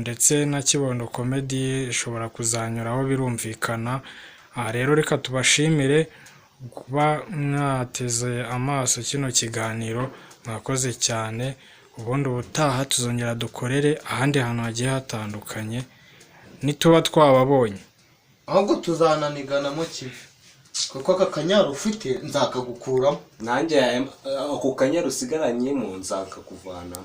ndetse na Kibondo Comedy ishobora kuzanyuraho birumvikana. Rero reka tubashimire kuba mwateze amaso kino kiganiro, mwakoze cyane. Ubundi ubutaha tuzongera dukorere ahandi hantu hagiye hatandukanye nituba twababonye, ahubwo tuzananigana mu kibi kuko aka kanyaru ufite nzakagukuramo. Nanjye ako kanyaru usigaranye mu nzakakuvana.